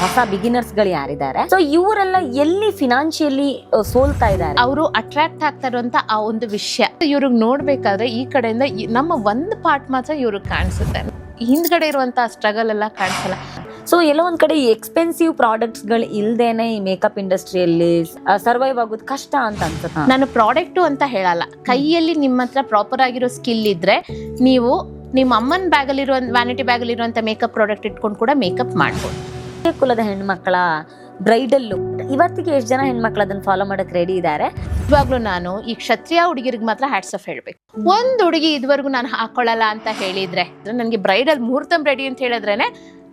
ಹೊಸ ಬಿಗಿನರ್ಸ್ ಗಳು ಯಾರಿದ್ದಾರೆ, ಸೊ ಇವರೆಲ್ಲ ಎಲ್ಲಿ ಫಿನಾನ್ಷಿಯಲಿ ಸೋಲ್ತಾ ಇದ್ದಾರೆ? ಅವರು ಅಟ್ರಾಕ್ಟ್ ಆಗ್ತಾ ಇರುವಂತ ಆ ಒಂದು ವಿಷಯ ಇವ್ರಿಗೆ ನೋಡ್ಬೇಕಾದ್ರೆ ಈ ಕಡೆಯಿಂದ ನಮ್ಮ ಒಂದು ಪಾರ್ಟ್ ಮಾತ್ರ ಇವ್ರಿಗೆ ಕಾಣಿಸುತ್ತೆ, ಹಿಂದ್ಗಡೆ ಇರುವಂತ ಸ್ಟ್ರಗಲ್ ಎಲ್ಲ ಕಾಣಿಸಲ್ಲ. ಸೊ ಎಲ್ಲೋ ಒಂದ್ ಕಡೆ ಈ ಎಕ್ಸ್ಪೆನ್ಸಿವ್ ಪ್ರಾಡಕ್ಟ್ಸ್ ಗಳು ಇಲ್ದೇನೆ ಈ ಮೇಕಪ್ ಇಂಡಸ್ಟ್ರಿಯಲ್ಲಿ ಸರ್ವೈವ್ ಆಗೋದು ಕಷ್ಟ ಅಂತ ಅನ್ಸುತ್ತೆ. ನಾನು ಪ್ರಾಡಕ್ಟು ಅಂತ ಹೇಳಲ್ಲ, ಕೈಯಲ್ಲಿ ನಿಮ್ಮ ಹತ್ರ ಪ್ರಾಪರ್ ಆಗಿರೋ ಸ್ಕಿಲ್ ಇದ್ರೆ ನೀವು ನಿಮ್ಮ ಅಮ್ಮನ ಬ್ಯಾಗಲ್ಲಿರೋ ವ್ಯಾನಿಟಿ ಬ್ಯಾಗಲ್ಲಿರುವಂತ ಮೇಕಪ್ ಪ್ರಾಡಕ್ಟ್ ಇಟ್ಕೊಂಡು ಕೂಡ ಮೇಕಪ್ ಮಾಡ್ಬೋದು. ಕುಲದ ಹೆಣ್ಮಕ್ಳ ಬ್ರೈಡಲ್ ಲುಕ್ ಇವತ್ತಿಗೆ ಎಷ್ಟು ಜನ ಹೆಣ್ಮಕ್ಳು ಅದನ್ನ ಫಾಲೋ ಮಾಡಕ್ ರೆಡಿ ಇದ್ದಾರೆ? ಇವಾಗ್ಲೂ ನಾನು ಈ ಕ್ಷತ್ರಿಯ ಹುಡುಗಿರಿಗೆ ಮಾತ್ರ ಹ್ಯಾಟ್ಸ್ ಆಫ್ ಹೇಳ್ಬೇಕು. ಒಂದ್ ಹುಡುಗಿ ಇದುವರೆಗೂ ನಾನು ಹಾಕೊಳ್ಳಲ್ಲ ಅಂತ ಹೇಳಿದ್ರೆ, ನನಗೆ ಬ್ರೈಡಲ್ ಮುಹೂರ್ತಂ ರೆಡಿ ಅಂತ ಹೇಳಿದ್ರೇನೆ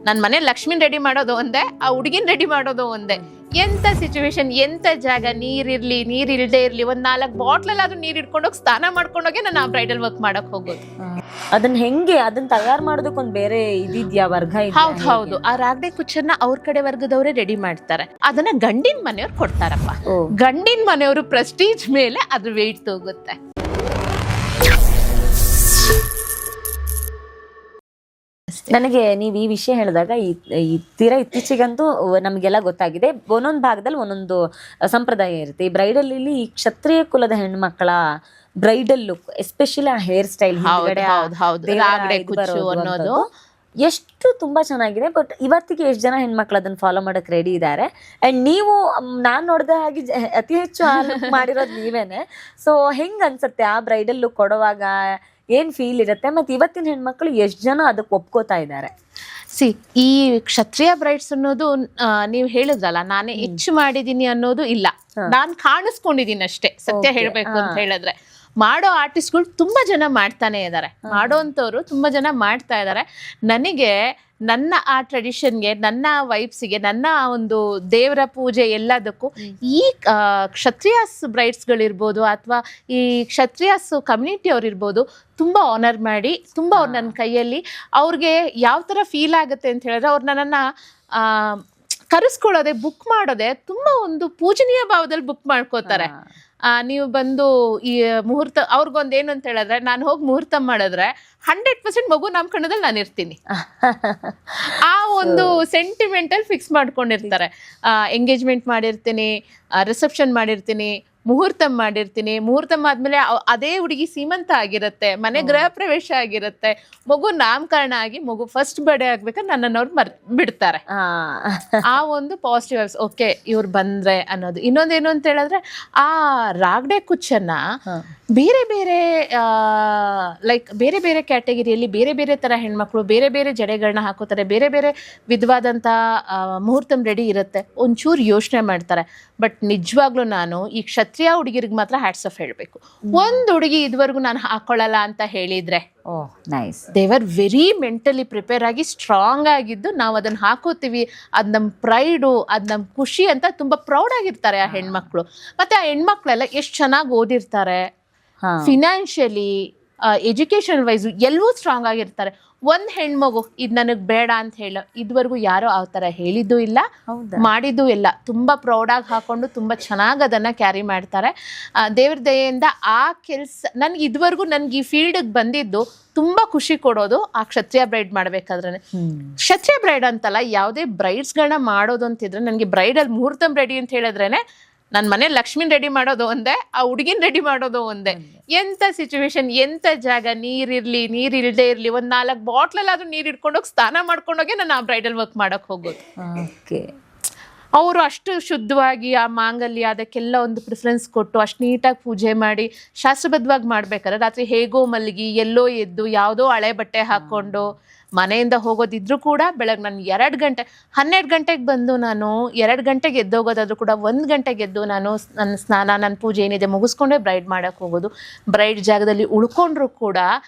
ನನ್ನ ಮನೆ ಲಕ್ಷ್ಮಿನ್ ರೆಡಿ ಮಾಡೋದು ಒಂದೇ, ಆ ಹುಡುಗಿನ ರೆಡಿ ಮಾಡೋದು ಒಂದೇ. ಎಂತ ಸಿಚುವೇಶನ್, ಎಂತ ಜಾಗ, ನೀರಿರ್ಲಿ ನೀರಿಲ್ದೇ ಇರ್ಲಿ, ಒಂದ್ 4 ಬಾಟ್ಲಲ್ಲಾದ್ರೂ ನೀರ್ ಇಟ್ಕೊಂಡೋಗಿ ಸ್ನಾನ ಮಾಡ್ಕೊಂಡೋಗಿ ನಾನು ಆ ಬ್ರೈಡಲ್ ವರ್ಕ್ ಮಾಡಕ್ ಹೋಗೋದು. ಅದನ್ನ ಹೆಂಗೆ ಅದನ್ನ ತಯಾರು ಮಾಡೋದಕ್ಕೆ ಒಂದ್ ಬೇರೆ ಇದಿದ್ಯಾ, ವರ್ಗ? ಹೌದು. ಆ ರಾಗ್ಡೆ ಕುಚ್ಚನ್ನ ಅವ್ರ ಕಡೆ ವರ್ಗದವರೇ ರೆಡಿ ಮಾಡ್ತಾರೆ, ಅದನ್ನ ಗಂಡಿನ ಮನೆಯವ್ರು ಕೊಡ್ತಾರಪ್ಪ. ಗಂಡಿನ ಮನೆಯವರು ಪ್ರೆಸ್ಟೀಜ್ ಮೇಲೆ ಅದ್ರ ವೆಯ್ಟ್ ತಗೋಗುತ್ತೆ. ನನಗೆ ನೀವು ಈ ವಿಷಯ ಹೇಳಿದಾಗ ಈ ತೀರಾ ಇತ್ತೀಚೆಗಂತೂ ನಮಗೆಲ್ಲ ಗೊತ್ತಾಗಿದೆ, ಒಂದೊಂದು ಭಾಗದಲ್ಲಿ ಒಂದೊಂದು ಸಂಪ್ರದಾಯ ಇರುತ್ತೆ. ಈ ಬ್ರೈಡಲ್ ಇಲ್ಲಿ ಈ ಕ್ಷತ್ರಿಯ ಕುಲದ ಹೆಣ್ಮಕ್ಳ ಬ್ರೈಡಲ್ ಲುಕ್, ಎಸ್ಪೆಷಲಿ ಆ ಹೇರ್ ಸ್ಟೈಲ್ ಅನ್ನೋದು ಎಷ್ಟು ತುಂಬಾ ಚೆನ್ನಾಗಿದೆ. ಬಟ್ ಇವತ್ತಿಗೆ ಎಷ್ಟು ಜನ ಹೆಣ್ಮಕ್ಳು ಅದನ್ನ ಫಾಲೋ ಮಾಡಕ್ ರೆಡಿ ಇದ್ದಾರೆ? ಅಂಡ್ ನೀವು ನಾನ್ ನೋಡ್ದ ಹಾಗೆ ಅತಿ ಹೆಚ್ಚು ಮಾಡಿರೋದು ನೀವೇನೆ. ಸೊ ಹೆಂಗ್ ಅನ್ಸುತ್ತೆ ಆ ಬ್ರೈಡಲ್ ಲುಕ್ ಕೊಡುವಾಗ? ಏನ್ ಫೀಲ್ ಇರುತ್ತೆ? ಮತ್ತೆ ಇವತ್ತಿನ ಹೆಣ್ಮಕ್ಳು ಎಷ್ಟು ಜನ ಅದಕ್ಕೆ ಒಪ್ಕೋತಾ ಇದ್ದಾರೆ? ಈ ಕ್ಷತ್ರಿಯ ಬ್ರೈಡ್ಸ್ ಅನ್ನೋದು ನೀವು ಹೇಳಿದ್ರಲ್ಲ, ನಾನೇ ಹೆಚ್ಚು ಮಾಡಿದೀನಿ ಅನ್ನೋದು ಇಲ್ಲ, ನಾನ್ ಕಾಣಿಸ್ಕೊಂಡಿದೀನಿ ಅಷ್ಟೇ. ಸತ್ಯ ಹೇಳ್ಬೇಕು ಅಂತ ಹೇಳಿದ್ರೆ, ಮಾಡೋ ಆರ್ಟಿಸ್ಟ್ಗಳು ತುಂಬಾ ಜನ ಮಾಡ್ತಾನೆ ಇದ್ದಾರೆ, ಮಾಡೋಂಥವ್ರು ತುಂಬಾ ಜನ ಮಾಡ್ತಾ ಇದ್ದಾರೆ. ನನಗೆ ನನ್ನ ಆ ಟ್ರೆಡಿಷನ್ಗೆ, ನನ್ನ ವೈಬ್ಸಿಗೆ, ನನ್ನ ಒಂದು ದೇವರ ಪೂಜೆ ಎಲ್ಲದಕ್ಕೂ ಈ ಕ್ಷತ್ರಿಯಾಸ್ ಬ್ರೈಡ್ಸ್ಗಳಿರ್ಬೋದು ಅಥವಾ ಈ ಕ್ಷತ್ರಿಯಾಸ್ ಕಮ್ಯುನಿಟಿ ಅವ್ರು ಇರ್ಬೋದು, ತುಂಬ ಆನರ್ ಮಾಡಿ, ತುಂಬ ಅವ್ರು ನನ್ನ ಕೈಯಲ್ಲಿ ಅವ್ರಿಗೆ ಯಾವ ಥರ ಫೀಲ್ ಆಗುತ್ತೆ ಅಂತ ಹೇಳಿದ್ರೆ, ಅವ್ರು ನನ್ನನ್ನು ಕರೆಸ್ಕೊಳ್ಳೋದೆ, ಬುಕ್ ಮಾಡೋದೆ ತುಂಬ ಒಂದು ಪೂಜನೀಯ ಭಾವದಲ್ಲಿ ಬುಕ್ ಮಾಡ್ಕೋತಾರೆ. ನೀವು ಬಂದು ಈ ಮುಹೂರ್ತ, ಅವ್ರಿಗೊಂದು ಏನು ಅಂತ ಹೇಳಿದ್ರೆ, ನಾನು ಹೋಗಿ ಮುಹೂರ್ತ ಮಾಡಿದ್ರೆ 100% ಮಗು ನಾಮಕರಣದಲ್ಲಿ ನಾನು ಇರ್ತೀನಿ. ಆ ಒಂದು ಸೆಂಟಿಮೆಂಟಲ್ ಫಿಕ್ಸ್ ಮಾಡ್ಕೊಂಡಿರ್ತಾರೆ. ಎಂಗೇಜ್ಮೆಂಟ್ ಮಾಡಿರ್ತೀನಿ, ರಿಸೆಪ್ಷನ್ ಮಾಡಿರ್ತೀನಿ, ಮುಹೂರ್ತ ಮಾಡಿರ್ತೀನಿ. ಮುಹೂರ್ತ ಆದ್ಮೇಲೆ ಅದೇ ಹುಡುಗಿ ಸೀಮಂತ ಆಗಿರುತ್ತೆ, ಮನೆ ಗೃಹ ಪ್ರವೇಶ ಆಗಿರುತ್ತೆ, ಮಗು ನಾಮಕರಣ ಆಗಿ ಮಗು ಫಸ್ಟ್ ಬರ್ಡೇ ಆಗ್ಬೇಕಾದ್ರೆ ನನ್ನನ್ನು ಅವ್ರು ಬಿಡ್ತಾರೆ. ಆ ಒಂದು ಪಾಸಿಟಿವ್ ವೈಬ್ಸ್, ಓಕೆ ಇವ್ರು ಬಂದ್ರೆ ಅನ್ನೋದು. ಇನ್ನೊಂದೇನು ಅಂತ ಹೇಳಿದ್ರೆ, ಆ ರಾಗ್ಡೆ ಕುಚ್ಚನ್ನ ಬೇರೆ ಬೇರೆ ಲೈಕ್ ಬೇರೆ ಬೇರೆ ಕ್ಯಾಟಗರಿಯಲ್ಲಿ ಬೇರೆ ಬೇರೆ ತರ ಹೆಣ್ಮಕ್ಳು ಬೇರೆ ಬೇರೆ ಜಡೆಗಳನ್ನ ಹಾಕೋತಾರೆ, ಬೇರೆ ಬೇರೆ ವಿಧವಾದಂಥ ಮುಹೂರ್ತಂ ರೆಡಿ ಇರುತ್ತೆ. ಒಂಚೂರು ಯೋಚನೆ ಮಾಡ್ತಾರೆ. ಬಟ್ ನಿಜವಾಗ್ಲೂ ನಾನು ಈ ಕ್ಷತ್ರಿಯ ಹುಡುಗಿರಿಗೆ ಮಾತ್ರ ಹ್ಯಾಟ್ಸ್ ಆಫ್ ಹೇಳ್ಬೇಕು. ಒಂದ್ ಹುಡುಗಿ ಇದುವರೆಗೂ ನಾನು ಹಾಕೊಳ್ಳಲ್ಲ ಅಂತ ಹೇಳಿದ್ರೆ, they are very mentally prepare ಆಗಿ ಸ್ಟ್ರಾಂಗ್ ಆಗಿದ್ದು, ನಾವು ಅದನ್ನ ಹಾಕೋತೀವಿ, ಅದ್ ನಮ್ ಪ್ರೈಡು, ಅದ್ ನಮ್ ಖುಷಿ ಅಂತ ತುಂಬಾ ಪ್ರೌಡ್ ಆಗಿರ್ತಾರೆ ಆ ಹೆಣ್ಮಕ್ಳು. ಮತ್ತೆ ಆ ಹೆಣ್ಮಕ್ಳೆಲ್ಲ ಎಷ್ಟು ಚೆನ್ನಾಗಿ ಓದಿರ್ತಾರೆ, ಫಿನಾನ್ಷಿಯಲಿ, ಎಜುಕೇಶನ್ ವೈಸ್ ಎಲ್ಲವೂ ಸ್ಟ್ರಾಂಗ್ ಆಗಿರ್ತಾರೆ. ಒಂದ್ ಹೆಣ್ಮಗು ಇದ್ ನನಗ್ ಬೇಡ ಅಂತ ಹೇಳ ಇದುವರೆಗೂ ಯಾರೋ ಆ ತರ ಹೇಳಿದ್ದು ಇಲ್ಲ, ಮಾಡಿದ್ದು ಇಲ್ಲ. ತುಂಬಾ ಪ್ರೌಡಾಗಿ ಹಾಕೊಂಡು ತುಂಬಾ ಚೆನ್ನಾಗಿ ಅದನ್ನ ಕ್ಯಾರಿ ಮಾಡ್ತಾರೆ. ದೇವ್ರ ದಯೆಯಿಂದ ಆ ಕೆಲ್ಸ ನನ್ಗೆ ಇದುವರೆಗೂ ನನ್ಗೆ ಈ ಫೀಲ್ಡ್ಗೆ ಬಂದಿದ್ದು ತುಂಬಾ ಖುಷಿ ಕೊಡೋದು ಆ ಕ್ಷತ್ರಿಯ ಬ್ರೈಡ್ ಮಾಡ್ಬೇಕಾದ್ರೆ. ಕ್ಷತ್ರಿಯ ಬ್ರೈಡ್ ಅಂತಲ್ಲ, ಯಾವುದೇ ಬ್ರೈಡ್ಸ್ಗಳನ್ನ ಮಾಡೋದು ಅಂತಿದ್ರೆ, ನನಗೆ ಬ್ರೈಡಲ್ ಮುಹೂರ್ತಂ ರೆಡಿ ಅಂತ ಹೇಳಿದ್ರೇನೆ ನನ್ನ ಮನೆ ಲಕ್ಷ್ಮಿನ್ ರೆಡಿ ಮಾಡೋದು ಒಂದೇ, ಆ ಹುಡುಗಿನ ರೆಡಿ ಮಾಡೋದು ಒಂದೇ. ಎಂತ ಸಿಚುವೇಶನ್, ಎಂತ ಜಾಗ, ನೀರಿರ್ಲಿ ನೀರಿಲ್ದೇ ಇರ್ಲಿ, ಒಂದ್ 4 ಬಾಟ್ಲಲ್ಲಾದ್ರೂ ನೀರ್ ಇಟ್ಕೊಂಡೋಗಿ ಸ್ನಾನ ಮಾಡ್ಕೊಂಡೋಗಿ ನಾನು ಆ ಬ್ರೈಡಲ್ ವರ್ಕ್ ಮಾಡಕ್ ಹೋಗೋದು. ಅವರು ಅಷ್ಟು ಶುದ್ಧವಾಗಿ ಆ ಮಾಂಗಲ್ಯ ಅದಕ್ಕೆಲ್ಲ ಒಂದು ಪ್ರಿಫರೆನ್ಸ್ ಕೊಟ್ಟು ಅಷ್ಟು ನೀಟಾಗಿ ಪೂಜೆ ಮಾಡಿ ಶಾಸ್ತ್ರಬದ್ಧವಾಗಿ ಮಾಡ್ಬೇಕಾದ್ರೆ, ರಾತ್ರಿ ಹೇಗೋ ಮಲಗಿ ಎಲ್ಲೋ ಎದ್ದು ಯಾವುದೋ ಹಳೆ ಬಟ್ಟೆ ಹಾಕೊಂಡು ಮನೆಯಿಂದ ಹೋಗೋದಿದ್ರು ಕೂಡ ಬೆಳಗ್ಗೆ ನಾನು 2 ಗಂಟೆ 12 ಗಂಟೆಗೆ ಬಂದು ನಾನು 2 ಗಂಟೆಗೆ ಎದ್ದೋಗೋದಾದ್ರೂ ಕೂಡ 1 ಗಂಟೆಗೆ ಎದ್ದು ನಾನು ನನ್ನ ಸ್ನಾನ, ನನ್ನ ಪೂಜೆ ಏನಿದೆ ಮುಗಿಸ್ಕೊಂಡೇ ಬ್ರೈಡ್ ಮಾಡಕ್ಕೆ ಹೋಗೋದು. ಬ್ರೈಡ್ ಜಾಗದಲ್ಲಿ ಉಳ್ಕೊಂಡ್ರು ಕೂಡ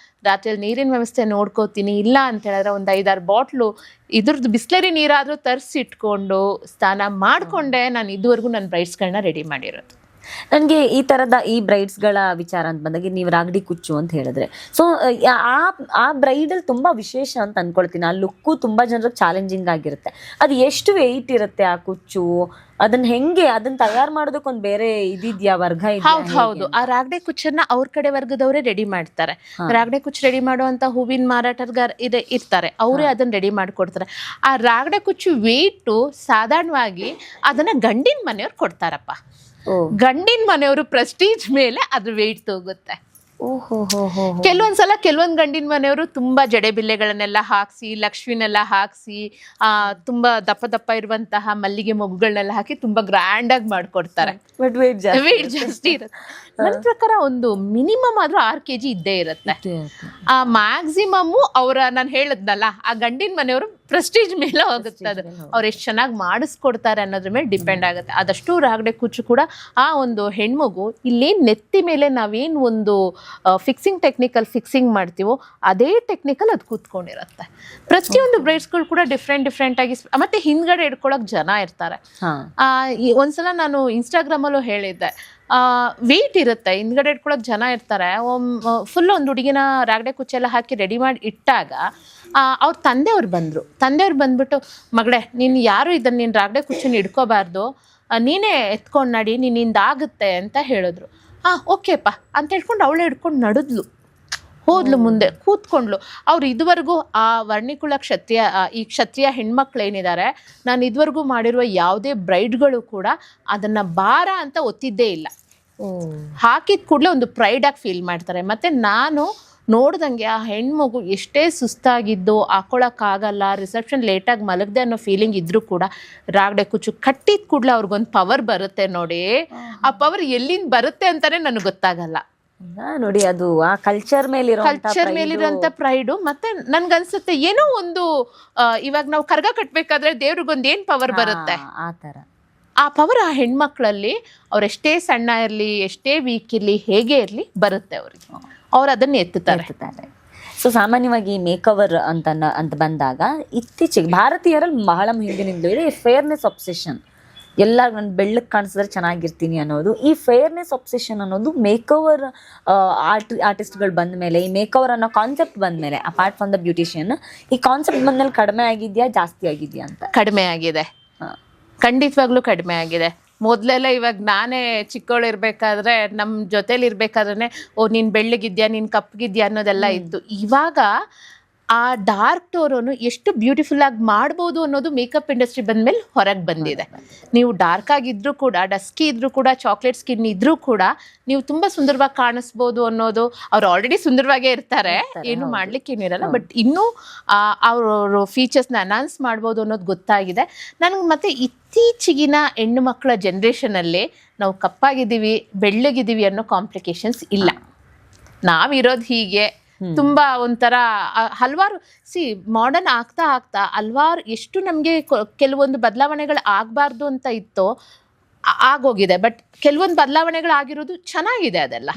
ರಾತ್ರಿಯಲ್ಲಿ ನೀರಿನ ವ್ಯವಸ್ಥೆ ನೋಡ್ಕೋತೀನಿ. ಇಲ್ಲ ಅಂತ ಹೇಳಿದ್ರೆ ಒಂದು 5-6 ಬಾಟ್ಲು ಇದ್ರದ್ದು ಬಿಸ್ಲರಿ ನೀರಾದರೂ ತರಿಸಿಟ್ಕೊಂಡು ಸ್ನಾನ ಮಾಡಿಕೊಂಡೆ ನಾನು ಇದುವರೆಗೂ ನನ್ನ ಬ್ರೈಡ್ಸ್ಗಳನ್ನ ರೆಡಿ ಮಾಡಿರೋದು. ನನಗೆ ಈ ತರದ ಈ ಬ್ರೈಡ್ಸ್ಗಳ ವಿಚಾರ ಅಂತ ಬಂದಾಗ ನೀವು ರಾಗಡಿ ಕುಚ್ಚು ಅಂತ ಹೇಳಿದ್ರೆ, ಸೊ ಆ ಬ್ರೈಡಲ್ ತುಂಬಾ ವಿಶೇಷ ಅಂತ ಅನ್ಕೊಳ್ತೀನಿ. ಆ ಲುಕ್ಕು ತುಂಬಾ ಜನರಿಗೆ ಚಾಲೆಂಜಿಂಗ್ ಆಗಿರುತ್ತೆ. ಅದು ಎಷ್ಟು ವೆಯ್ಟ್ ಇರುತ್ತೆ ಆ ಕುಚ್ಚು, ಅದನ್ನ ತಯಾರು ಮಾಡೋದಕ್ಕೊಂದು ಬೇರೆ ಇದಿದ್ಯಾ, ವರ್ಗ ಇದೆಯಾ? ಹೌದು. ಆ ರಾಗಡೆ ಕುಚ್ಚನ್ನ ಅವ್ರ ಕಡೆ ವರ್ಗದವರೇ ರೆಡಿ ಮಾಡ್ತಾರೆ. ರಾಗಡೆ ಕುಚ್ಚು ರೆಡಿ ಮಾಡುವಂತ ಹೂವಿನ ಮಾರಾಟಗಾರ ಇರ್ತಾರೆ, ಅವರೇ ಅದನ್ನ ರೆಡಿ ಮಾಡ್ಕೊಡ್ತಾರೆ. ಆ ರಾಗಡೆ ಕುಚ್ಚು ವೇಟು ಸಾಧಾರಣವಾಗಿ ಅದನ್ನ ಗಂಡಿನ ಮನೆಯವ್ರು ಕೊಡ್ತಾರಪ್ಪ. ಗಂಡಿನ ಮನೆಯವರು ಪ್ರೆಸ್ಟೀಜ್ ಮೇಲೆ ಅದ್ರ ವೇಟ್ ತಗೋಗುತ್ತೆ. ಕೆಲವೊಂದ್ಸಲ ಕೆಲವೊಂದ್ ಗಂಡಿನ ಮನೆಯವರು ತುಂಬಾ ಜಡೆಬಿಲ್ಲೆಗಳನ್ನೆಲ್ಲ ಹಾಕ್ಸಿ, ಲಕ್ಷ್ಮಿನೆಲ್ಲ ಹಾಕ್ಸಿ, ತುಂಬಾ ದಪ್ಪ ದಪ್ಪ ಇರುವಂತಹ ಮಲ್ಲಿಗೆ ಮೊಗ್ಗುಗಳನ್ನೆಲ್ಲ ಹಾಕಿ ತುಂಬಾ ಗ್ರ್ಯಾಂಡ್ ಆಗಿ ಮಾಡ್ಕೊಡ್ತಾರೆ. ವೇಟ್ ಜಾಸ್ತಿ ಇರುತ್ತೆ. ನನ್ನ ಪ್ರಕಾರ ಒಂದು ಮಿನಿಮಮ್ ಆದ್ರೂ 6 kg ಇದ್ದೇ ಇರುತ್ತೆ. ಆ ಮ್ಯಾಕ್ಸಿಮಮ್ ನಾನು ಹೇಳದ್ನಲ್ಲ, ಆ ಗಂಡಿನ ಮನೆಯವರು ಪ್ರೆಸ್ಟೀಜ್ ಮೇಲೆ ಹೋಗುತ್ತೆ. ಅದು ಅವ್ರು ಎಷ್ಟು ಚೆನ್ನಾಗಿ ಮಾಡಿಸ್ಕೊಡ್ತಾರೆ ಅನ್ನೋದ್ರ ಮೇಲೆ ಡಿಪೆಂಡ್ ಆಗುತ್ತೆ. ಆದಷ್ಟು ರಾಗಡೆ ಕುಚ್ಚು ಕೂಡ ಆ ಒಂದು ಹೆಣ್ಮಗು ಇಲ್ಲೇನ್ ನೆತ್ತಿ ಮೇಲೆ ನಾವೇನು ಒಂದು ಫಿಕ್ಸಿಂಗ್ ಟೆಕ್ನಿಕಲ್ ಫಿಕ್ಸಿಂಗ್ ಮಾಡ್ತೀವೋ ಅದೇ ಟೆಕ್ನಿಕಲ್ ಅದು ಕೂತ್ಕೊಂಡಿರುತ್ತೆ. ಪ್ರತಿಯೊಂದು ಬ್ರೈಡ್ಸ್ಗಳು ಕೂಡ ಡಿಫ್ರೆಂಟ್ ಆಗಿ, ಮತ್ತೆ ಹಿಂದ್ಗಡೆ ಇಟ್ಕೊಳಕ್ ಜನ ಇರ್ತಾರೆ. ಒಂದ್ಸಲ ನಾನು ಇನ್ಸ್ಟಾಗ್ರಾಮ್ ಅಲ್ಲೂ ಹೇಳಿದ್ದೆ, ವೇಟ್ ಇರುತ್ತೆ, ಹಿಂದ್ಗಡೆ ಇಟ್ಕೊಳಕ್ ಜನ ಇರ್ತಾರೆ. ಫುಲ್ ಒಂದು ಹುಡುಗಿನ ರಾಗಡೆ ಕುಚ್ಚೆಲ್ಲ ಹಾಕಿ ರೆಡಿ ಮಾಡಿ ಇಟ್ಟಾಗ ಅವ್ರ ತಂದೆಯವ್ರು ಬಂದ್ಬಿಟ್ಟು, ಮಗಳೇ ನೀನು ಯಾರು ಇದನ್ನ ನೀನು ರಾಗಡೆ ಕುಚ್ಚನ್ನ ಇಟ್ಕೋಬಾರ್ದು, ನೀನೇ ಎತ್ಕೊಂಡು ನಡಿ, ನಿನ್ನಿಂದಾಗುತ್ತೆ ಅಂತ ಹೇಳಿದ್ರು. ಓಕೆಪ್ಪ ಅಂತ ಹೇಳ್ಕೊಂಡು ಅವಳೇ ಹಿಡ್ಕೊಂಡು ನಡೆದ್ಲು, ಹೋದ್ಲು, ಮುಂದೆ ಕೂತ್ಕೊಂಡ್ಲು. ಅವ್ರು ಇದುವರೆಗೂ ಆ ವರ್ಣಿಕುಲ ಈ ಕ್ಷತ್ರಿಯ ಹೆಣ್ಮಕ್ಳು ಏನಿದ್ದಾರೆ, ನಾನು ಇದುವರೆಗೂ ಮಾಡಿರುವ ಯಾವುದೇ ಬ್ರೈಡ್ಗಳು ಕೂಡ ಅದನ್ನ ಭಾರ ಅಂತ ಒತ್ತಿದ್ದೇ ಇಲ್ಲ. ಹಾಕಿದ ಕೂಡಲೇ ಒಂದು ಪ್ರೈಡ್ ಆಗಿ ಫೀಲ್ ಮಾಡ್ತಾರೆ. ಮತ್ತೆ ನಾನು ನೋಡ್ದಂಗೆ ಆ ಹೆಣ್ಮಗು ಎಷ್ಟೇ ಸುಸ್ತಾಗಿದ್ದು, ಹಾಕೊಳಕ್ಕಾಗಲ್ಲ, ರಿಸೆಪ್ಷನ್ ಲೇಟಾಗಿ ಮಲಗದೆ ಅನ್ನೋ ಫೀಲಿಂಗ್ ಇದ್ರೂ ಕೂಡ ರಾಗಡೆ ಕುಚ್ಚು ಕಟ್ಟಿದ ಕೂಡಲೇ ಅವ್ರಿಗೊಂದು ಪವರ್ ಬರುತ್ತೆ ನೋಡಿ. ಆ ಪವರ್ ಎಲ್ಲಿಂದ ಬರುತ್ತೆ ಅಂತಾನೆ ನನಗೆ ಗೊತ್ತಾಗಲ್ಲ ನೋಡಿ. ಅದು ಆ ಕಲ್ಚರ್ ಮೇಲಿರುವಂತ ಪ್ರೈಡು. ಮತ್ತೆ ನನ್ಗನ್ಸುತ್ತೆ ಏನೋ ಒಂದು, ಇವಾಗ ನಾವು ಕರ್ಗ ಕಟ್ಬೇಕಾದ್ರೆ ದೇವ್ರಿಗೊಂದು ಏನ್ ಪವರ್ ಬರುತ್ತೆ, ಆ ಪವರ್ ಆ ಹೆಣ್ಮಕ್ಳಲ್ಲಿ ಅವ್ರೆಷ್ಟೇ ಸಣ್ಣ ಇರ್ಲಿ, ಎಷ್ಟೇ ವೀಕ್ ಇರ್ಲಿ, ಹೇಗೆ ಇರ್ಲಿ, ಬರುತ್ತೆ ಅವ್ರಿಗೆ. ಅವ್ರು ಅದನ್ನ ಎತ್ತುತ್ತಾರೆ. ಸೊ ಸಾಮಾನ್ಯವಾಗಿ ಮೇಕವರ್ ಅಂತ ಬಂದಾಗ ಇತ್ತೀಚೆಗೆ ಭಾರತೀಯರಲ್ಲಿ ಬಹಳ ಹಿಂದಿನಿಂದ ಇದೆ ಫೇರ್ನೆಸ್ ಅಬ್ಸೆಷನ್. ಎಲ್ಲ ನಾನು ಬೆಳ್ಳಕ್ಕೆ ಕಾಣಿಸಿದ್ರೆ ಚೆನ್ನಾಗಿರ್ತೀನಿ ಅನ್ನೋದು, ಈ ಫೇರ್ನೆಸ್ ಅಬ್ಸೆಷನ್ ಅನ್ನೋದು ಮೇಕವರ್ ಆರ್ಟಿಸ್ಟ್ಗಳು ಬಂದ ಮೇಲೆ, ಈ ಮೇಕವರ್ ಅನ್ನೋ ಕಾನ್ಸೆಪ್ಟ್ ಬಂದ ಮೇಲೆ, ಅಪಾರ್ಟ್ ಫ್ರಮ್ ದ ಬ್ಯೂಟಿಷಿಯನ್, ಈ ಕಾನ್ಸೆಪ್ಟ್ ಬಂದ ಮೇಲೆ ಕಡಿಮೆ ಆಗಿದೆಯಾ, ಜಾಸ್ತಿ ಆಗಿದೆಯಾ ಅಂತ? ಕಡಿಮೆ ಆಗಿದೆ, ಖಂಡಿತವಾಗ್ಲೂ ಕಡಿಮೆ ಆಗಿದೆ. ಮೊದಲೆಲ್ಲ, ಇವಾಗ ನಾನೇ ಚಿಕ್ಕವಳು ಇರ್ಬೇಕಾದ್ರೆ, ನಮ್ಮ ಜೊತೇಲಿ ಇರ್ಬೇಕಾದ್ರೆ, ನೀನ್ ಬೆಳ್ಳಗಿದ್ಯಾ, ನೀನ್ ಕಪ್ಪಗಿದ್ಯಾ ಅನ್ನೋದೆಲ್ಲ ಇತ್ತು. ಇವಾಗ ಆ ಡಾರ್ಕ್ ಟೋರನ್ನು ಎಷ್ಟು ಬ್ಯೂಟಿಫುಲ್ ಆಗಿ ಮಾಡ್ಬೋದು ಅನ್ನೋದು ಮೇಕಪ್ ಇಂಡಸ್ಟ್ರಿ ಬಂದ್ಮೇಲೆ ಹೊರಗೆ ಬಂದಿದೆ. ನೀವು ಡಾರ್ಕ್ ಆಗಿದ್ರು ಕೂಡ, ಡಸ್ಕಿ ಇದ್ರೂ ಕೂಡ, ಚಾಕ್ಲೇಟ್ ಸ್ಕಿನ್ ಇದ್ರೂ ಕೂಡ ನೀವು ತುಂಬಾ ಸುಂದರವಾಗಿ ಕಾಣಿಸ್ಬೋದು ಅನ್ನೋದು, ಅವ್ರು ಆಲ್ರೆಡಿ ಸುಂದರವಾಗೇ ಇರ್ತಾರೆ, ಏನು ಮಾಡ್ಲಿಕ್ಕೆ ಏನಿರಲ್ಲ, ಬಟ್ ಇನ್ನೂ ಅವರು ಫೀಚರ್ಸ್ನ ಅನೌನ್ಸ್ ಮಾಡ್ಬೋದು ಅನ್ನೋದು ಗೊತ್ತಾಗಿದೆ ನನಗೆ. ಮತ್ತೆ ಇತ್ತೀಚಿಗಿನ ಹೆಣ್ಣು ಮಕ್ಕಳ ಜನ್ರೇಷನಲ್ಲಿ ನಾವು ಕಪ್ಪಾಗಿದ್ದೀವಿ, ಬೆಳ್ಳಗಿದ್ದೀವಿ ಅನ್ನೋ ಕಾಂಪ್ಲಿಕೇಶನ್ಸ್ ಇಲ್ಲ. ನಾವಿರೋದು ಹೀಗೆ ತುಂಬಾ ಒಂಥರ ಹಲವಾರು ಮಾಡರ್ನ್ ಆಗ್ತಾ ಹಲವಾರು ಎಷ್ಟು ನಮ್ಗೆ ಕೆಲವೊಂದು ಬದಲಾವಣೆಗಳು ಆಗ್ಬಾರ್ದು ಅಂತ ಇತ್ತೋ ಆಗೋಗಿದೆ. ಬಟ್ ಕೆಲವೊಂದು ಬದಲಾವಣೆಗಳು ಆಗಿರೋದು ಚೆನ್ನಾಗಿದೆ. ಅದೆಲ್ಲ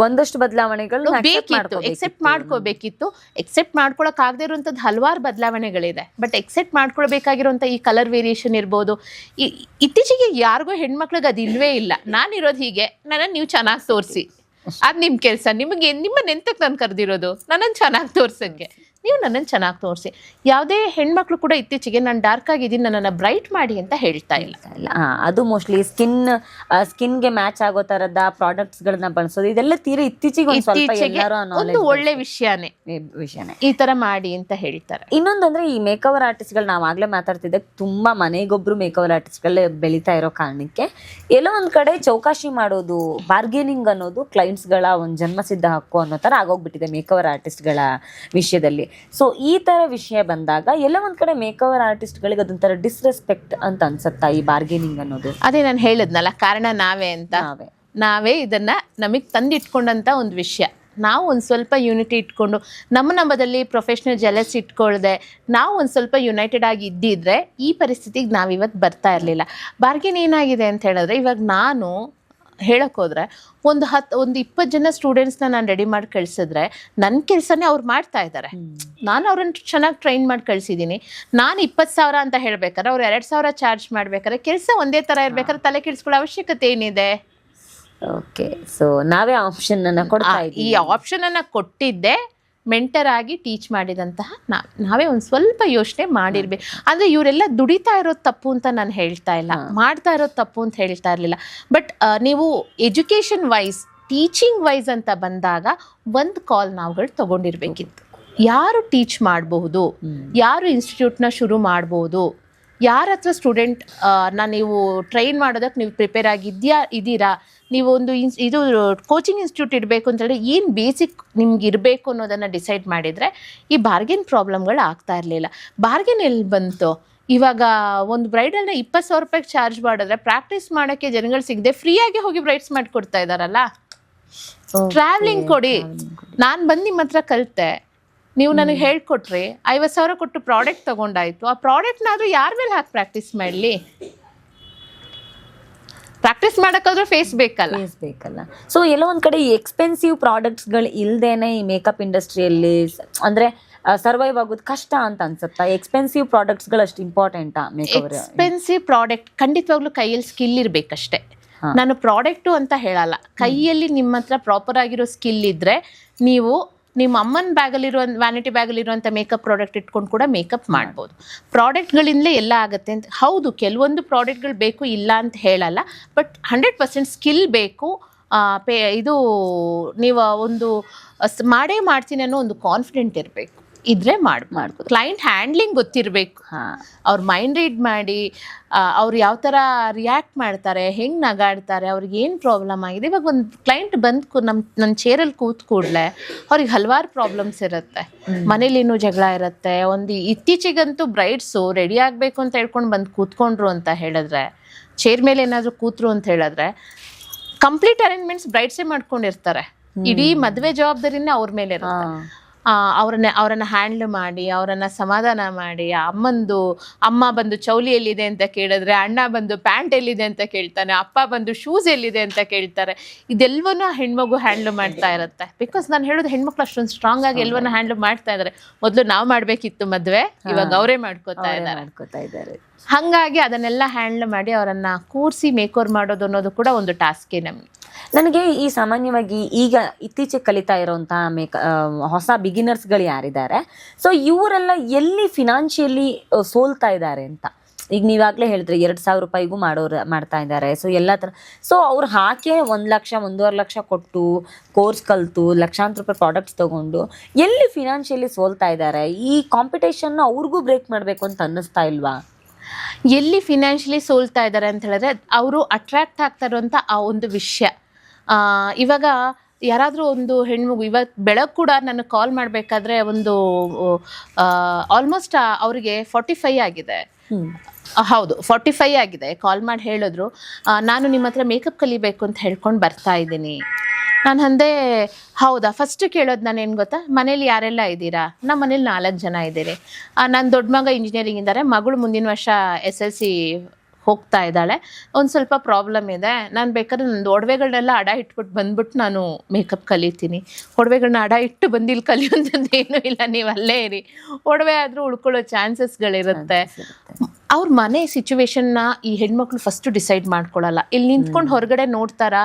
ಒಂದಷ್ಟು ಬದಲಾವಣೆಗಳು ಬೇಕಿತ್ತು, ಎಕ್ಸೆಪ್ಟ್ ಮಾಡ್ಕೋಬೇಕಿತ್ತು. ಎಕ್ಸೆಪ್ಟ್ ಮಾಡ್ಕೊಳಕ್ ಆಗದೆ ಇರುವಂತದ್ದು ಹಲವಾರು ಬದಲಾವಣೆಗಳಿದೆ. ಬಟ್ ಎಕ್ಸೆಪ್ಟ್ ಮಾಡ್ಕೊಳ್ಬೇಕಾಗಿರುವಂತ ಈ ಕಲರ್ ವೇರಿಯೇಷನ್ ಇರ್ಬೋದು. ಇತ್ತೀಚೆಗೆ ಯಾರಿಗೂ ಹೆಣ್ಮಕ್ಳಿಗೆ ಅದು ಇಲ್ವೇ ಇಲ್ಲ. ನಾನಿರೋದು ಹೀಗೆ, ನನ್ನ ನೀವು ಚೆನ್ನಾಗಿ ತೋರಿಸಿ, ಅದ್ ನಿಮ್ ಕೆಲ್ಸ. ನಿಮ್ಮನ್ನ ಎಂತಕ್ಕೆ ನಾನು ಕರೆದಿರೋದು? ನನ್ನನ್ನು ಚೆನ್ನಾಗಿ ತೋರ್ಸಕ್ಕೆ. ನೀವು ನನ್ನನ್ನು ಚೆನ್ನಾಗಿ ತೋರಿಸಿ. ಯಾವುದೇ ಹೆಣ್ಮಕ್ಳು ಕೂಡ ಇತ್ತೀಚೆಗೆ ನಾನು ಡಾರ್ಕ್ ಆಗಿದ್ದೀನಿ, ನನ್ನನ್ನು ಬ್ರೈಟ್ ಮಾಡಿ ಅಂತ ಹೇಳ್ತಾ ಇಲ್ಲ. ಅದು ಮೋಸ್ಟ್ಲಿ ಸ್ಕಿನ್ಗೆ ಮ್ಯಾಚ್ ಆಗೋ ತರದ ಪ್ರಾಡಕ್ಟ್ಸ್ ಗಳನ್ನ ಬಳಸೋದು, ಇದೆಲ್ಲ ತೀರಾ ಇತ್ತೀಚೆಗೆ ಒಂದು ಒಳ್ಳೆ ವಿಷಯನೇ ಈ ತರ ಮಾಡಿ ಅಂತ ಹೇಳ್ತಾರೆ. ಇನ್ನೊಂದಂದ್ರೆ ಈ ಮೇಕವರ್ ಆರ್ಟಿಸ್ಟ್ಗಳು, ನಾವು ಆಗ್ಲೇ ಮಾತಾಡ್ತಿದ್ದೆ, ತುಂಬಾ ಮನೆಗೊಬ್ರು ಮೇಕವರ್ ಆರ್ಟಿಸ್ಟ್ಗಳೇ ಬೆಳೀತಾ ಇರೋ ಕಾರಣಕ್ಕೆ ಎಲ್ಲೋ ಒಂದ್ ಕಡೆ ಚೌಕಾಶಿ ಮಾಡೋದು, ಬಾರ್ಗೇನಿಂಗ್ ಅನ್ನೋದು ಕ್ಲೈಂಟ್ಸ್ಗಳ ಒಂದು ಜನ್ಮಸಿದ್ಧ ಹಕ್ಕು ಅನ್ನೋ ತರ ಆಗೋಗ್ಬಿಟ್ಟಿದೆ ಮೇಕವರ್ ಆರ್ಟಿಸ್ಟ್ಗಳ ವಿಷಯದಲ್ಲಿ. ಸೊ ಈ ತರ ವಿಷಯ ಬಂದಾಗ ಎಲ್ಲ ಒಂದ್ ಕಡೆ ಮೇಕವರ್ ಆರ್ಟಿಸ್ಟ್ಗಳಿಗೆ ಅದೊಂಥರ ಡಿಸ್ರೆಸ್ಪೆಕ್ಟ್ ಅಂತ ಅನ್ಸತ್ತಾ ಈ ಬಾರ್ಗೇನಿಂಗ್ ಅನ್ನೋದು? ಅದೇ ನಾನು ಹೇಳಿದ್ನಲ್ಲ, ಕಾರಣ ನಾವೇ ಇದನ್ನ ನಮಗ್ ತಂದಿಟ್ಕೊಂಡಂತ ಒಂದು ವಿಷಯ. ನಾವು ಒಂದು ಸ್ವಲ್ಪ ಯೂನಿಟಿ ಇಟ್ಕೊಂಡು, ನಮ್ಮದಲ್ಲಿ ಪ್ರೊಫೆಷ್ನಲ್ ಜೆಲಸ್ ಇಟ್ಕೊಳ್ದೆ ನಾವು ಒಂದು ಸ್ವಲ್ಪ ಯುನೈಟೆಡ್ ಆಗಿ ಇದ್ದಿದ್ರೆ ಈ ಪರಿಸ್ಥಿತಿಗೆ ನಾವಿವತ್ತು ಬರ್ತಾ ಇರಲಿಲ್ಲ. ಬಾರ್ಗೇನ್ ಏನಾಗಿದೆ ಅಂತ ಹೇಳಿದ್ರೆ, ಇವಾಗ ನಾನು ಹೇಳಕ್ ಹೋದ್ರೆ ಒಂದು 20 ಜನ ಸ್ಟೂಡೆಂಟ್ಸ್ನ ನಾನು ರೆಡಿ ಮಾಡಿ ಕಳ್ಸಿದ್ರೆ ನನ್ನ ಕೆಲಸನೇ ಅವ್ರು ಮಾಡ್ತಾ ಇದ್ದಾರೆ. ನಾನು ಅವ್ರನ್ನ ಚೆನ್ನಾಗಿ ಟ್ರೈನ್ ಮಾಡಿ ಕಳ್ಸಿದ್ದೀನಿ. ನಾನು 20,000 ಅಂತ ಹೇಳ್ಬೇಕಾದ್ರೆ ಅವ್ರು 2,000 ಚಾರ್ಜ್ ಮಾಡ್ಬೇಕಾದ್ರೆ ಕೆಲಸ ಒಂದೇ ತರ ಇರ್ಬೇಕಾದ್ರೆ ತಲೆ ಕೆಡಿಸ್ಕೊಳ್ಳೋ ಅವಶ್ಯಕತೆ ಏನಿದೆ? ಓಕೆ, ಸೊ ನಾವೇ ಆಪ್ಷನ್ ಅನ್ನ ಕೊಡ್ತಾ ಈ ಇದ್ದೀವಿ. ಆಪ್ಷನ್ ಅನ್ನ ಕೊಟ್ಟಿದ್ದೆ ಮೆಂಟರ್ ಆಗಿ ಟೀಚ್ ಮಾಡಿದಂತಹ ನಾವೇ ಒಂದು ಸ್ವಲ್ಪ ಯೋಚನೆ ಮಾಡಿರ್ಬೇಕು. ಅಂದರೆ ಇವರೆಲ್ಲ ದುಡಿತಾ ಇರೋದು ತಪ್ಪು ಅಂತ ನಾನು ಹೇಳ್ತಾ ಇಲ್ಲ, ಮಾಡ್ತಾ ಇರೋದು ತಪ್ಪು ಅಂತ ಹೇಳ್ತಾ ಇರಲಿಲ್ಲ. ಬಟ್ ನೀವು ಎಜುಕೇಷನ್ ವೈಸ್, ಟೀಚಿಂಗ್ ವೈಸ್ ಅಂತ ಬಂದಾಗ ಒಂದು ಕಾಲ್ ನಾವುಗಳು ತಗೊಂಡಿರ್ಬೇಕಿತ್ತು. ಯಾರು ಟೀಚ್ ಮಾಡಬಹುದು, ಯಾರು ಇನ್ಸ್ಟಿಟ್ಯೂಟ್ನ ಶುರು ಮಾಡ್ಬೋದು, ಯಾರ ಹತ್ರ ಸ್ಟೂಡೆಂಟ್ ನೀವು ಟ್ರೈನ್ ಮಾಡೋದಕ್ಕೆ ನೀವು ಪ್ರಿಪೇರ್ ಇದ್ದೀರಾ, ನೀವು ಒಂದು ಇದು ಕೋಚಿಂಗ್ ಇನ್ಸ್ಟಿಟ್ಯೂಟ್ ಇಡಬೇಕು ಅಂತ ಹೇಳಿದ್ರೆ ಏನು ಬೇಸಿಕ್ ನಿಮ್ಗೆ ಇರಬೇಕು ಅನ್ನೋದನ್ನು ಡಿಸೈಡ್ ಮಾಡಿದರೆ ಈ ಬಾರ್ಗೇನ್ ಪ್ರಾಬ್ಲಮ್ಗಳು ಆಗ್ತಾ ಇರಲಿಲ್ಲ. ಬಾರ್ಗೇನ್ ಎಲ್ಲಿ ಬಂತು? ಇವಾಗ ಒಂದು ಬ್ರೈಡಲ್ನ 20,000 ರೂಪಾಯಿಗೆ ಚಾರ್ಜ್ ಮಾಡಿದ್ರೆ ಪ್ರಾಕ್ಟೀಸ್ ಮಾಡೋಕ್ಕೆ ಜನಗಳು ಸಿಗದೆ ಫ್ರೀಯಾಗಿ ಹೋಗಿ ಬ್ರೈಡ್ಸ್ ಮಾಡಿಕೊಡ್ತಾ ಇದ್ದಾರಲ್ಲ. ಟ್ರಾವೆಲಿಂಗ್ ಕೊಡಿ, ನಾನು ಬಂದು ನಿಮ್ಮ ಹತ್ರ ಕಲಿತೆ, ನೀವು ನನಗೆ ಹೇಳ್ಕೊಟ್ರಿ, 50,000 ಕೊಟ್ಟು ಪ್ರಾಡಕ್ಟ್ ತೊಗೊಂಡಾಯ್ತು, ಆ ಪ್ರಾಡಕ್ಟ್ನಾದರೂ ಯಾರ ಮೇಲೆ ಹಾಕಿ ಪ್ರಾಕ್ಟೀಸ್ ಮಾಡಲಿ? ಪ್ರಾಕ್ಟೀಸ್ ಮಾಡೋಕ್ಕಾದ್ರೂ ಫೇಸ್ ಬೇಕಲ್ಲ. ಸೊ ಎಲ್ಲೋ ಒಂದ್ ಕಡೆ ಈ ಎಕ್ಸ್ಪೆನ್ಸಿವ್ ಪ್ರಾಡಕ್ಟ್ಸ್ಗಳು ಇಲ್ದೇನೆ ಈ ಮೇಕಪ್ ಇಂಡಸ್ಟ್ರಿಯಲ್ಲಿ ಅಂದ್ರೆ ಸರ್ವೈವ್ ಆಗೋದು ಕಷ್ಟ ಅಂತ ಅನ್ಸುತ್ತಾ? ಎಕ್ಸ್ಪೆನ್ಸಿವ್ ಪ್ರಾಡಕ್ಟ್ಸ್ಗಳು ಅಷ್ಟು ಇಂಪಾರ್ಟೆಂಟಾ? ಎಕ್ಸ್ಪೆನ್ಸಿವ್ ಪ್ರಾಡಕ್ಟ್ ಖಂಡಿತವಾಗ್ಲೂ ಕೈಯಲ್ಲಿ ಸ್ಕಿಲ್ ಇರಬೇಕಷ್ಟೇ. ನಾನು ಪ್ರಾಡಕ್ಟು ಅಂತ ಹೇಳಲ್ಲ, ಕೈಯಲ್ಲಿ ನಿಮ್ಮ ಹತ್ರ ಪ್ರಾಪರ್ ಆಗಿರೋ ಸ್ಕಿಲ್ ಇದ್ರೆ ನೀವು ನಿಮ್ಮ ಅಮ್ಮನ ಬ್ಯಾಗಲ್ಲಿರೋ ವ್ಯಾನಿಟಿ ಬ್ಯಾಗಲ್ಲಿರುವಂಥ ಮೇಕಪ್ ಪ್ರಾಡಕ್ಟ್ ಇಟ್ಕೊಂಡು ಕೂಡ ಮೇಕಪ್ ಮಾಡ್ಬೋದು. ಪ್ರಾಡಕ್ಟ್ಗಳಿಂದಲೇ ಎಲ್ಲ ಆಗುತ್ತೆ ಅಂತ ಹೌದು, ಕೆಲವೊಂದು ಪ್ರಾಡಕ್ಟ್ಗಳು ಬೇಕು ಇಲ್ಲ ಅಂತ ಹೇಳಲ್ಲ, ಬಟ್ 100% ಸ್ಕಿಲ್ ಬೇಕು. ಇದು ನೀವು ಒಂದು ಮಾಡೇ ಮಾಡ್ತೀನಿ ಅನ್ನೋ ಒಂದು ಕಾನ್ಫಿಡೆಂಟ್ ಇರಬೇಕು, ಇದ್ರೆ ಮಾಡ್ಬೋದು. ಕ್ಲೈಂಟ್ ಹ್ಯಾಂಡ್ಲಿಂಗ್ ಗೊತ್ತಿರಬೇಕು, ಅವ್ರ ಮೈಂಡ್ ರೀಡ್ ಮಾಡಿ ಅವ್ರು ಯಾವ ಥರ ರಿಯಾಕ್ಟ್ ಮಾಡ್ತಾರೆ, ಹೆಂಗೆ ನಗಾಡ್ತಾರೆ, ಅವ್ರಿಗೆ ಏನು ಪ್ರಾಬ್ಲಮ್ ಆಗಿದೆ. ಇವಾಗ ಒಂದು ಕ್ಲೈಂಟ್ ಬಂದು ನನ್ನ ಚೇರಲ್ಲಿ ಕೂತ್ ಕೂಡಲೇ ಅವ್ರಿಗೆ ಹಲವಾರು ಪ್ರಾಬ್ಲಮ್ಸ್ ಇರುತ್ತೆ, ಮನೇಲಿ ಇನ್ನೂ ಜಗಳ ಇರುತ್ತೆ. ಇತ್ತೀಚೆಗಂತೂ ಬ್ರೈಡ್ಸು ರೆಡಿ ಆಗಬೇಕು ಅಂತ ಹೇಳ್ಕೊಂಡು ಬಂದು ಕೂತ್ಕೊಂಡ್ರು ಅಂತ ಹೇಳಿದ್ರೆ, ಚೇರ್ ಮೇಲೆ ಏನಾದರೂ ಕೂತ್ರು ಅಂತ ಹೇಳಿದ್ರೆ ಕಂಪ್ಲೀಟ್ ಅರೇಂಜ್ಮೆಂಟ್ಸ್ ಬ್ರೈಡ್ಸೇ ಮಾಡ್ಕೊಂಡಿರ್ತಾರೆ. ಇಡೀ ಮದುವೆ ಜವಾಬ್ದಾರಿನೇ ಅವ್ರ ಮೇಲೆ ಇರುತ್ತೆ. ಅವರನ್ನ ಹ್ಯಾಂಡ್ಲ್ ಮಾಡಿ, ಅವರನ್ನು ಸಮಾಧಾನ ಮಾಡಿ, ಅಮ್ಮ ಬಂದು ಚೌಲಿ ಎಲ್ಲಿದೆ ಅಂತ ಕೇಳಿದ್ರೆ, ಅಣ್ಣ ಬಂದು ಪ್ಯಾಂಟ್ ಎಲ್ಲಿದೆ ಅಂತ ಕೇಳ್ತಾನೆ, ಅಪ್ಪ ಬಂದು ಶೂಸ್ ಎಲ್ಲಿದೆ ಅಂತ ಕೇಳ್ತಾರೆ. ಇದೆಲ್ಲವನ್ನೂ ಹೆಣ್ಮಗು ಹ್ಯಾಂಡ್ಲ್ ಮಾಡ್ತಾ ಇರುತ್ತೆ. ಬಿಕಾಸ್ ನಾನು ಹೇಳೋದು, ಹೆಣ್ಮಕ್ಳು ಅಷ್ಟೊಂದು ಸ್ಟ್ರಾಂಗ್ ಆಗಿ ಎಲ್ಲವನ್ನ ಹ್ಯಾಂಡ್ಲ್ ಮಾಡ್ತಾ ಇದ್ದಾರೆ. ಮೊದಲು ನಾವು ಮಾಡಬೇಕಿತ್ತು ಮದುವೆ, ಇವಾಗ ಅವರೇ ಮಾಡ್ಕೋತಾ ಇದ್ದಾರೆ. ಹಾಗಾಗಿ ಅದನ್ನೆಲ್ಲ ಹ್ಯಾಂಡ್ಲ್ ಮಾಡಿ ಅವರನ್ನು ಕೂರಿಸಿ ಮೇಕೋರ್ ಮಾಡೋದು ಅನ್ನೋದು ಕೂಡ ಒಂದು ಟಾಸ್ಕೇ ನಮಗೆ. ನನಗೆ ಈ ಸಾಮಾನ್ಯವಾಗಿ ಈಗ ಇತ್ತೀಚೆಗೆ ಕಲಿತಾ ಇರೋಂತಹ ಹೊಸ ಬಿಗಿನರ್ಸ್ಗಳು ಯಾರಿದ್ದಾರೆ, ಸೊ ಇವರೆಲ್ಲ ಎಲ್ಲಿ ಫಿನಾನ್ಷಿಯಲಿ ಸೋಲ್ತಾ ಇದ್ದಾರೆ ಅಂತ? ಈಗ ನೀವಾಗಲೇ ಹೇಳಿದ್ರೆ 2,000 ರೂಪಾಯಿಗೂ ಮಾಡ್ತಾ ಇದ್ದಾರೆ. ಸೊ ಎಲ್ಲ ಥರ, ಸೊ ಅವ್ರು ಹಾಕಿ 1 ಲಕ್ಷ 1.5 ಲಕ್ಷ ಕೊಟ್ಟು ಕೋರ್ಸ್ ಕಲಿತು ಲಕ್ಷಾಂತರ ರೂಪಾಯಿ ಪ್ರಾಡಕ್ಟ್ಸ್ ತೊಗೊಂಡು ಎಲ್ಲಿ ಫಿನಾನ್ಷಿಯಲಿ ಸೋಲ್ತಾ ಇದ್ದಾರೆ? ಈ ಕಾಂಪಿಟೇಷನ್ನ ಅವ್ರಿಗೂ ಬ್ರೇಕ್ ಮಾಡಬೇಕು ಅಂತ ಅನ್ನಿಸ್ತಾ ಇಲ್ವಾ? ಎಲ್ಲಿ ಫಿನಾನ್ಷಿಯಲಿ ಸೋಲ್ತಾ ಇದ್ದಾರೆ ಅಂತ ಹೇಳಿದ್ರೆ, ಅವರು ಅಟ್ರಾಕ್ಟ್ ಆಗ್ತಾ ಇರುವಂಥ ಆ ಒಂದು ವಿಷಯ. ಇವಾಗ ಯಾರಾದರೂ ಒಂದು ಹೆಣ್ಮಗು ಇವತ್ತು ಬೆಳಗ್ಗೆ ಕೂಡ ನನಗೆ ಕಾಲ್ ಮಾಡಬೇಕಾದ್ರೆ ಒಂದು ಆಲ್ಮೋಸ್ಟ್ ಅವರಿಗೆ 45 ಆಗಿದೆ. ಹೌದು, 45 ಆಗಿದೆ. ಕಾಲ್ ಮಾಡಿ ಹೇಳಿದ್ರು, ನಾನು ನಿಮ್ಮ ಹತ್ರ ಮೇಕಪ್ ಕಲಿಬೇಕು ಅಂತ ಹೇಳ್ಕೊಂಡು ಬರ್ತಾ ಇದ್ದೀನಿ. ನಾನು ಅಂದೆ, ಹೌದಾ? ಫಸ್ಟ್ ಕೇಳೋದು ನಾನು ಏನು ಗೊತ್ತಾ, ಮನೇಲಿ ಯಾರೆಲ್ಲ ಇದ್ದೀರಾ? ನಮ್ಮ ಮನೇಲಿ 4 ಜನ ಇದ್ದೀರಿ. ನನ್ನ ದೊಡ್ಡ ಮಗ ಇಂಜಿನಿಯರಿಂಗ್ ಇದ್ದಾರೆ, ಮಗಳು ಮುಂದಿನ ವರ್ಷ SLC ಹೋಗ್ತಾ ಇದ್ದಾಳೆ. ಒಂದು ಸ್ವಲ್ಪ ಪ್ರಾಬ್ಲಮ್ ಇದೆ, ನಾನು ಬೇಕಾದ್ರೆ ನನ್ನ ಒಡವೆಗಳನ್ನೆಲ್ಲ ಅಡ ಇಟ್ಬಿಟ್ಟು ಬಂದ್ಬಿಟ್ಟು ನಾನು ಮೇಕಪ್ ಕಲಿತೀನಿ. ಒಡವೆಗಳನ್ನ ಅಡ ಇಟ್ಟು ಬಂದು ಇಲ್ಲಿ ಕಲಿಯುವಂಥದ್ದು ಏನೂ ಇಲ್ಲ, ನೀವು ಅಲ್ಲೇ ಇರಿ. ಒಡವೆ ಆದರೂ ಉಳ್ಕೊಳ್ಳೋ ಚಾನ್ಸಸ್ಗಳಿರುತ್ತೆ. ಅವ್ರ ಮನೆ ಸಿಚುವೇಶನ್ನ ಈ ಹೆಣ್ಮಕ್ಳು ಫಸ್ಟು ಡಿಸೈಡ್ ಮಾಡ್ಕೊಳ್ಳಲ್ಲ. ಇಲ್ಲಿ ನಿಂತ್ಕೊಂಡು ಹೊರಗಡೆ ನೋಡ್ತಾರಾ,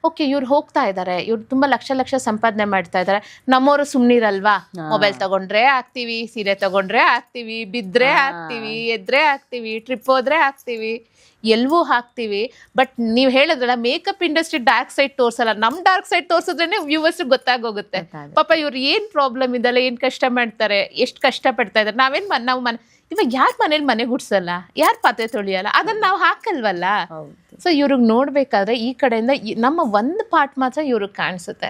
ಓಕೆ ಇವ್ರು ಹೋಗ್ತಾ ಇದ್ದಾರೆ, ಇವ್ರು ತುಂಬ ಲಕ್ಷ ಸಂಪಾದನೆ ಮಾಡ್ತಾ ಇದ್ದಾರೆ, ನಮ್ಮವರು ಸುಮ್ಮನಿರಲ್ವಾ? ಮೊಬೈಲ್ ತಗೊಂಡ್ರೆ ಹಾಕ್ತೀವಿ, ಸೀರೆ ತಗೊಂಡ್ರೆ ಹಾಕ್ತೀವಿ, ಬಿದ್ದರೆ ಹಾಕ್ತೀವಿ, ಎದ್ರೆ ಹಾಕ್ತೀವಿ, ಟ್ರಿಪ್ ಹೋದ್ರೆ ಹಾಕ್ತೀವಿ, ಎಲ್ಲವೂ ಹಾಕ್ತೀವಿ. ಬಟ್ ನೀವು ಹೇಳಿದ್ರಲ್ಲ, ಮೇಕಪ್ ಇಂಡಸ್ಟ್ರಿ ಡಾರ್ಕ್ ಸೈಡ್ ತೋರಿಸಲ್ಲ. ನಮ್ಮ ಡಾರ್ಕ್ ಸೈಡ್ ತೋರಿಸಿದ್ರೇ ವ್ಯೂವರ್ಸ್ಗೆ ಗೊತ್ತಾಗೋಗುತ್ತೆ. ಪಾಪ ಇವ್ರು ಏನು ಪ್ರಾಬ್ಲಮ್ ಇದಲ್ಲ, ಏನು ಕಷ್ಟ ಮಾಡ್ತಾರೆ, ಎಷ್ಟು ಕಷ್ಟಪಡ್ತಾ ಇದ್ದಾರೆ. ಇವಾಗ ಯಾರು ಮನೆ ಗುಡ್ಸಲ್ಲ, ಯಾರು ಪಾತ್ರೆ ತೊಳಿಯಲ್ಲ, ಅದನ್ನ ನಾವು ಹಾಕಲ್ವಲ್ಲ. ಸೊ ಇವ್ರಿಗೆ ನೋಡ್ಬೇಕಾದ್ರೆ ಈ ಕಡೆಯಿಂದ ನಮ್ಮ ಒಂದು ಪಾರ್ಟ್ ಮಾತ್ರ ಇವ್ರಿಗೆ ಕಾಣಿಸುತ್ತೆ,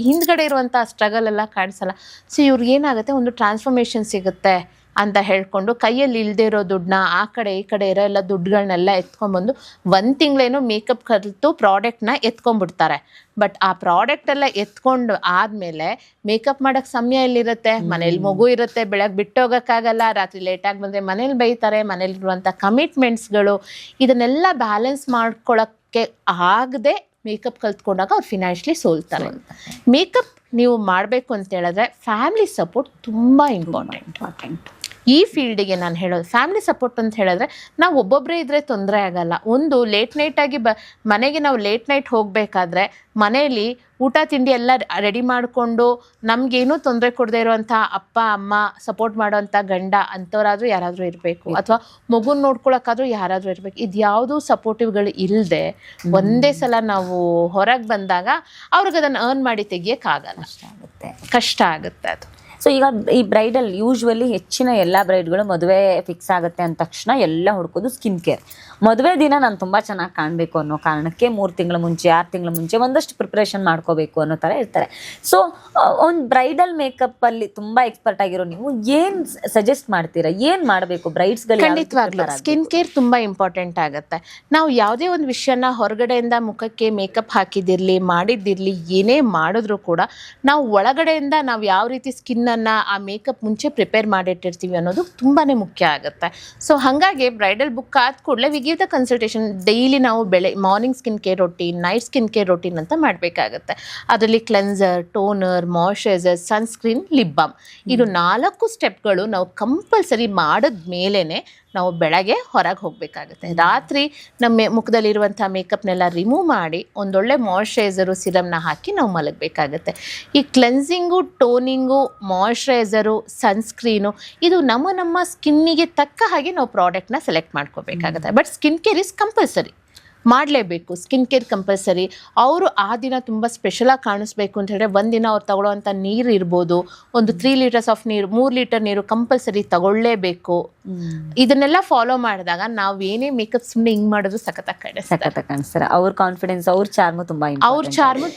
ಹಿಂದ್ಗಡೆ ಇರುವಂಥ ಸ್ಟ್ರಗಲ್ ಎಲ್ಲ ಕಾಣಿಸಲ್ಲ. ಸೊ ಇವ್ರಿಗೆ ಏನಾಗುತ್ತೆ, ಒಂದು ಟ್ರಾನ್ಸ್ಫಾರ್ಮೇಶನ್ ಸಿಗುತ್ತೆ ಅಂತ ಹೇಳ್ಕೊಂಡು ಕೈಯಲ್ಲಿ ಇಲ್ಲದೆ ಇರೋ ದುಡ್ಡನ್ನ ಆ ಕಡೆ ಈ ಕಡೆ ಇರೋ ಎಲ್ಲ ದುಡ್ಡುಗಳನ್ನೆಲ್ಲ ಎತ್ಕೊಂಡ್ಬಂದು 1 ತಿಂಗಳೇನೋ ಮೇಕಪ್ ಕಲಿತು ಪ್ರಾಡಕ್ಟ್ನ ಎತ್ಕೊಂಡ್ಬಿಡ್ತಾರೆ. ಬಟ್ ಆ ಪ್ರಾಡಕ್ಟ್ ಎಲ್ಲ ಎತ್ಕೊಂಡು ಆದಮೇಲೆ ಮೇಕಪ್ ಮಾಡೋಕ್ಕೆ ಸಮಯ ಎಲ್ಲಿರುತ್ತೆ? ಮನೇಲಿ ಮಗು ಇರುತ್ತೆ, ಬೆಳಗ್ಗೆ ಬಿಟ್ಟೋಗೋಕ್ಕಾಗಲ್ಲ, ರಾತ್ರಿ ಲೇಟಾಗಿ ಬಂದರೆ ಮನೇಲಿ ಬೈತಾರೆ, ಮನೇಲಿರುವಂಥ ಕಮಿಟ್ಮೆಂಟ್ಸ್ಗಳು, ಇದನ್ನೆಲ್ಲ ಬ್ಯಾಲೆನ್ಸ್ ಮಾಡ್ಕೊಳ್ಳೋಕ್ಕೆ ಆಗದೆ ಮೇಕಪ್ ಕಲ್ತ್ಕೊಂಡಾಗ ಅವ್ರು ಫಿನಾನ್ಷಿಯಲಿ ಸೋಲ್ತಾರೆ. ಮೇಕಪ್ ನೀವು ಮಾಡಬೇಕು ಅಂತ ಹೇಳಿದ್ರೆ ಫ್ಯಾಮಿಲಿ ಸಪೋರ್ಟ್ ತುಂಬ ಇಂಪಾರ್ಟೆಂಟ್. ಈ ಫೀಲ್ಡಿಗೆ ನಾನು ಹೇಳೋದು ಫ್ಯಾಮಿಲಿ ಸಪೋರ್ಟ್ ಅಂತ ಹೇಳಿದ್ರೆ ನಾವು ಒಬ್ಬೊಬ್ಬರೇ ಇದ್ರೆ ತೊಂದರೆ ಆಗಲ್ಲ. ಒಂದು ಲೇಟ್ ನೈಟಾಗಿ ಮನೆಗೆ ನಾವು ಲೇಟ್ ನೈಟ್ ಹೋಗಬೇಕಾದ್ರೆ ಮನೆಯಲ್ಲಿ ಊಟ ತಿಂಡಿ ಎಲ್ಲ ರೆಡಿ ಮಾಡಿಕೊಂಡು ನಮಗೇನೂ ತೊಂದರೆ ಕೊಡದೇ ಇರುವಂಥ ಅಪ್ಪ ಅಮ್ಮ ಸಪೋರ್ಟ್ ಮಾಡೋವಂಥ ಗಂಡ ಅಂಥವ್ರಾದ್ರೂ ಯಾರಾದರೂ ಇರಬೇಕು, ಅಥವಾ ಮಗುನ ನೋಡ್ಕೊಳಕ್ಕಾದ್ರೂ ಯಾರಾದರೂ ಇರಬೇಕು. ಇದು ಯಾವುದೂ ಸಪೋರ್ಟಿವ್ಗಳು ಇಲ್ಲದೆ ಒಂದೇ ಸಲ ನಾವು ಹೊರಗೆ ಬಂದಾಗ ಅವ್ರಿಗೆ ಅದನ್ನು ಅರ್ನ್ ಮಾಡಿ ತೆಗಿಯೋಕ್ಕಾಗಲ್ಲ, ಕಷ್ಟ ಆಗುತ್ತೆ ಅದು. ಸೊ ಈಗ ಈ ಬ್ರೈಡಲ್ ಯೂಶ್ವಲಿ ಹೆಚ್ಚಿನ ಎಲ್ಲ ಬ್ರೈಡ್ಗಳು ಮದುವೆ ಫಿಕ್ಸ್ ಆಗುತ್ತೆ ಅಂದ ತಕ್ಷಣ ಎಲ್ಲ ಹುಡ್ಕೋದು ಸ್ಕಿನ್ ಕೇರ್. ಮದುವೆ ದಿನ ನಾನು ತುಂಬ ಚೆನ್ನಾಗಿ ಕಾಣಬೇಕು ಅನ್ನೋ ಕಾರಣಕ್ಕೆ 3 ತಿಂಗಳ ಮುಂಚೆ 6 ತಿಂಗಳ ಮುಂಚೆ ಒಂದಷ್ಟು ಪ್ರಿಪ್ರೇಷನ್ ಮಾಡ್ಕೋಬೇಕು ಅನ್ನೋ ಥರ ಇರ್ತಾರೆ. ಸೊ ಒಂದು ಬ್ರೈಡಲ್ ಮೇಕಪ್ಪಲ್ಲಿ ತುಂಬ ಎಕ್ಸ್ಪರ್ಟ್ ಆಗಿರೋ ನೀವು ಏನು ಸಜೆಸ್ಟ್ ಮಾಡ್ತೀರಾ? ಏನು ಮಾಡಬೇಕು ಬ್ರೈಡ್ಸ್ಗಳು? ಖಂಡಿತವಾಗ್ಲೂ ಸ್ಕಿನ್ ಕೇರ್ ತುಂಬ ಇಂಪಾರ್ಟೆಂಟ್ ಆಗುತ್ತೆ. ನಾವು ಯಾವುದೇ ಒಂದು ವಿಷಯನ ಹೊರಗಡೆಯಿಂದ ಮುಖಕ್ಕೆ ಮೇಕಪ್ ಹಾಕಿದಿರಲಿ ಮಾಡಿದ್ದಿರಲಿ ಏನೇ ಮಾಡಿದ್ರು ಕೂಡ ನಾವು ಒಳಗಡೆಯಿಂದ ನಾವು ಯಾವ ರೀತಿ ಸ್ಕಿನ್ನನ್ನು ಆ ಮೇಕಪ್ ಮುಂಚೆ ಪ್ರಿಪೇರ್ ಮಾಡಿಟ್ಟಿರ್ತೀವಿ ಅನ್ನೋದು ತುಂಬಾ ಮುಖ್ಯ ಆಗುತ್ತೆ. ಸೊ ಹಾಗಾಗಿ ಬ್ರೈಡಲ್ ಬುಕ್ ಆದ ಕೂಡಲೇ we give the consultation. Daily ನಾವು morning skin care routine, night skin care routine ಅಂತ ಮಾಡಬೇಕಾಗತ್ತೆ. ಅದರಲ್ಲಿ cleanser, toner, moisturiser, sunscreen, lip balm, ಇದು 4 ಸ್ಟೆಪ್ಗಳು ನಾವು ಕಂಪಲ್ಸರಿ ಮಾಡಿದ ಮೇಲೇ ನಾವು ಬೆಳಗ್ಗೆ ಹೊರಗೆ ಹೋಗಬೇಕಾಗುತ್ತೆ. ರಾತ್ರಿ ನಮ್ಮ ಮುಖದಲ್ಲಿರುವಂಥ ಮೇಕಪ್ನೆಲ್ಲ ರಿಮೂವ್ ಮಾಡಿ ಒಂದೊಳ್ಳೆ ಮಾಯ್ಶ್ಚರೈಸರು, ಸಿರಮ್ನ ಹಾಕಿ ನಾವು ಮಲಗಬೇಕಾಗುತ್ತೆ. ಈ ಕ್ಲೆನ್ಸಿಂಗು, ಟೋನಿಂಗು, ಮಾಯ್ಶ್ಚರೈಸರು, ಸನ್ಸ್ಕ್ರೀನು ಇದು ನಮ್ಮ ಸ್ಕಿನ್ನಿಗೆ ತಕ್ಕ ಹಾಗೆ ನಾವು ಪ್ರಾಡಕ್ಟ್ನ ಸೆಲೆಕ್ಟ್ ಮಾಡ್ಕೋಬೇಕಾಗುತ್ತೆ. But skin care is compulsory, ಮಾಡಲೇಬೇಕು. Skin care compulsory. ಅವರು ಆ ದಿನ ತುಂಬ ಸ್ಪೆಷಲಾಗಿ ಕಾಣಿಸ್ಬೇಕು ಅಂತ ಹೇಳಿದ್ರೆ ಒಂದಿನ ಅವ್ರು ತಗೊಳ್ಳೋವಂಥ ನೀರು ಇರ್ಬೋದು, ಒಂದು 3 ಲೀಟರ್ಸ್ ಆಫ್ ನೀರು, 3 ಲೀಟರ್ ನೀರು ಕಂಪಲ್ಸರಿ ತಗೊಳ್ಳೇಬೇಕು. ಇದನ್ನೆಲ್ಲ ಫಾಲೋ ಮಾಡಿದಾಗ ನಾವು ಏನೇ ಮೇಕಪ್ ಸುಮ್ಮನೆ ಹಿಂಗೆ ಮಾಡಿದ್ರು ಸಖತ್ತಾಗಿ ಕಾಣಿಸ್ತಾರೆ. ಅವ್ರ ಕಾನ್ಫಿಡೆನ್ಸ್, ಅವ್ರ ಚಾರ್ಮು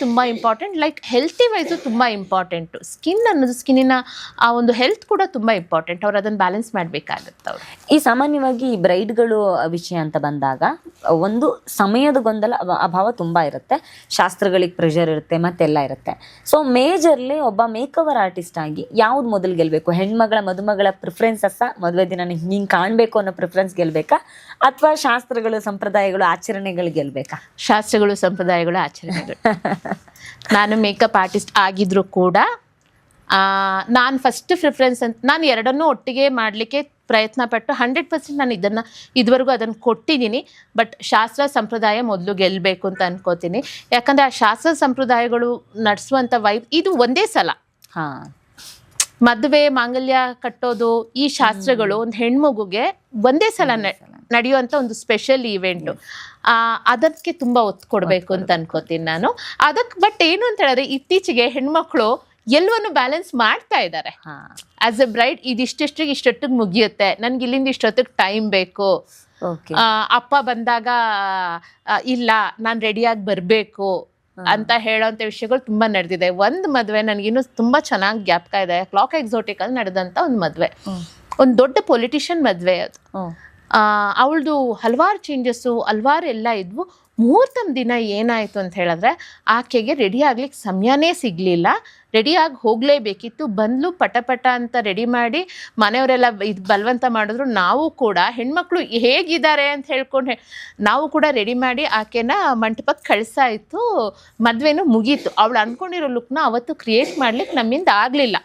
ತುಂಬ ಇಂಪಾರ್ಟೆಂಟ್. ಲೈಕ್ ಹೆಲ್ತಿ ವೈಸು ತುಂಬ ಇಂಪಾರ್ಟೆಂಟು. ಸ್ಕಿನ್ ಅನ್ನೋದು, ಸ್ಕಿನ್ನಿನ ಆ ಒಂದು ಹೆಲ್ತ್ ಕೂಡ ತುಂಬ ಇಂಪಾರ್ಟೆಂಟ್. ಅವ್ರು ಅದನ್ನು ಬ್ಯಾಲೆನ್ಸ್ ಮಾಡಬೇಕಾಗುತ್ತೆ. ಅವರು ಈ ಸಾಮಾನ್ಯವಾಗಿ ಈ ಬ್ರೈಡ್ಗಳು ವಿಷಯ ಅಂತ ಬಂದಾಗ ಒಂದು ಸಮಯದ ಗೊಂದಲ ಅಭಾವ ತುಂಬ ಇರುತ್ತೆ, ಶಾಸ್ತ್ರಗಳಿಗೆ ಪ್ರೆಷರ್ ಇರುತ್ತೆ, ಮತ್ತೆಲ್ಲ ಇರುತ್ತೆ. ಸೊ ಮೇಜರ್ಲಿ ಒಬ್ಬ ಮೇಕವರ್ ಆರ್ಟಿಸ್ಟ್ ಆಗಿ ಯಾವ್ದು ಮೊದಲು ಗೆಲ್ಬೇಕು? ಹೆಣ್ಮಗಳ ಮದುಮಗಳ ಪ್ರಿಫರೆನ್ಸಸ್ ಮದುವೆ ದಿನ ಹಿಂಗೆ ಕಾಣಬೇಕು ಅನ್ನೋ ಪ್ರಿಫರೆನ್ಸ್ ಗೆಲ್ಬೇಕಾ, ಅಥವಾ ಶಾಸ್ತ್ರಗಳು, ಸಂಪ್ರದಾಯಗಳು, ಆಚರಣೆಗಳು ಗೆಲ್ಬೇಕಾ? ಶಾಸ್ತ್ರಗಳು, ಸಂಪ್ರದಾಯಗಳು, ಆಚರಣೆಗಳು. ನಾನು ಮೇಕಪ್ ಆರ್ಟಿಸ್ಟ್ ಆಗಿದ್ರು ಕೂಡ ನಾನು ಫಸ್ಟ್ ಪ್ರಿಫರೆನ್ಸ್ ಅಂತ ನಾನು ಎರಡನ್ನೂ ಒಟ್ಟಿಗೆ ಮಾಡಲಿಕ್ಕೆ ಪ್ರಯತ್ನ ಪಟ್ಟು 100% ನಾನು ಇದುವರೆಗೂ ಅದನ್ನು ಕೊಟ್ಟಿದ್ದೀನಿ. ಬಟ್ ಶಾಸ್ತ್ರ ಸಂಪ್ರದಾಯ ಮೊದಲು ಗೆಲ್ಲಬೇಕು ಅಂತ ಅನ್ಕೋತೀನಿ. ಯಾಕಂದರೆ ಆ ಶಾಸ್ತ್ರ ಸಂಪ್ರದಾಯಗಳು ನಡೆಸುವಂಥ ವೈಬ್ ಇದು ಒಂದೇ ಸಲ. ಮದುವೆ, ಮಾಂಗಲ್ಯ ಕಟ್ಟೋದು, ಈ ಶಾಸ್ತ್ರಗಳು ಒಂದು ಹೆಣ್ಮಗುಗೆ ಒಂದೇ ಸಲ ನಡೆಯುವಂಥ ಒಂದು ಸ್ಪೆಷಲ್ ಈವೆಂಟು. ಅದಕ್ಕೆ ತುಂಬ ಒತ್ತು ಕೊಡಬೇಕು ಅಂತ ಅನ್ಕೋತೀನಿ ನಾನು. ಅದಕ್ಕೆ ಬಟ್ ಏನು ಅಂತ ಹೇಳಿದ್ರೆ ಇತ್ತೀಚೆಗೆ ಹೆಣ್ಮಕ್ಳು ಎಲ್ಲವನ್ನು ಬ್ಯಾಲೆನ್ಸ್ ಮಾಡ್ತಾ ಇದ್ದಾರೆ. ಆಸ್ ಎ ಬ್ರೈಡ್ ಇಷ್ಟೊತ್ತಿಗೆ ಮುಗಿಯುತ್ತೆ, ನನ್ಗೆ ಇಲ್ಲಿಂದ ಇಷ್ಟೊತ್ತಿಗೆ ಟೈಮ್ ಬೇಕು, ಅಪ್ಪ ಬಂದಾಗ ಇಲ್ಲ ನಾನು ರೆಡಿಯಾಗಿ ಬರಬೇಕು ಅಂತ ಹೇಳೋಂಥ ವಿಷಯಗಳು ತುಂಬ ನಡೆದಿದೆ. ಒಂದು ಮದುವೆ ನನಗಿನ್ನೂ ತುಂಬ ಚೆನ್ನಾಗಿ ಜ್ಞಾಪಕ ಇದೆ. ಕ್ಲಾಕ್ ಎಕ್ಸೋಟಿಕ್ ಅಲ್ಲಿ ನಡೆದಂಥ ಒಂದು ಮದುವೆ, ಒಂದು ದೊಡ್ಡ ಪೊಲಿಟಿಷಿಯನ್ ಮದುವೆ ಅದು. ಅವಳದು ಹಲವಾರು ಚೇಂಜಸ್ಸು, ಹಲವಾರು ಎಲ್ಲ ಇದ್ವು. ಮುಹೂರ್ತದ ದಿನ ಏನಾಯಿತು ಅಂತ ಹೇಳಿದ್ರೆ ಆಕೆಗೆ ರೆಡಿ ಆಗ್ಲಿಕ್ಕೆ ಸಮಯನೇ ಸಿಗಲಿಲ್ಲ. ರೆಡಿಯಾಗಿ ಹೋಗಲೇಬೇಕಿತ್ತು. ಬಂದ್ಲು ಪಟ ಅಂತ ರೆಡಿ ಮಾಡಿ ಮನೆಯವರೆಲ್ಲ ಇದು ಬಲವಂತ ಮಾಡಿದ್ರು. ನಾವು ಕೂಡ ಹೆಣ್ಮಕ್ಳು ಹೇಗಿದ್ದಾರೆ ಅಂತ ಹೇಳ್ಕೊಂಡು ನಾವು ಕೂಡ ರೆಡಿ ಮಾಡಿ ಆಕೆನ ಮಂಟಪಕ್ಕೆ ಕಳಿಸಾಯಿತು. ಮದುವೆನೂ ಮುಗೀತು. ಅವಳು ಅಂದ್ಕೊಂಡಿರೋ ಲುಕ್ನ ಅವತ್ತು ಕ್ರಿಯೇಟ್ ಮಾಡ್ಲಿಕ್ಕೆ ನಮ್ಮಿಂದ ಆಗಲಿಲ್ಲ.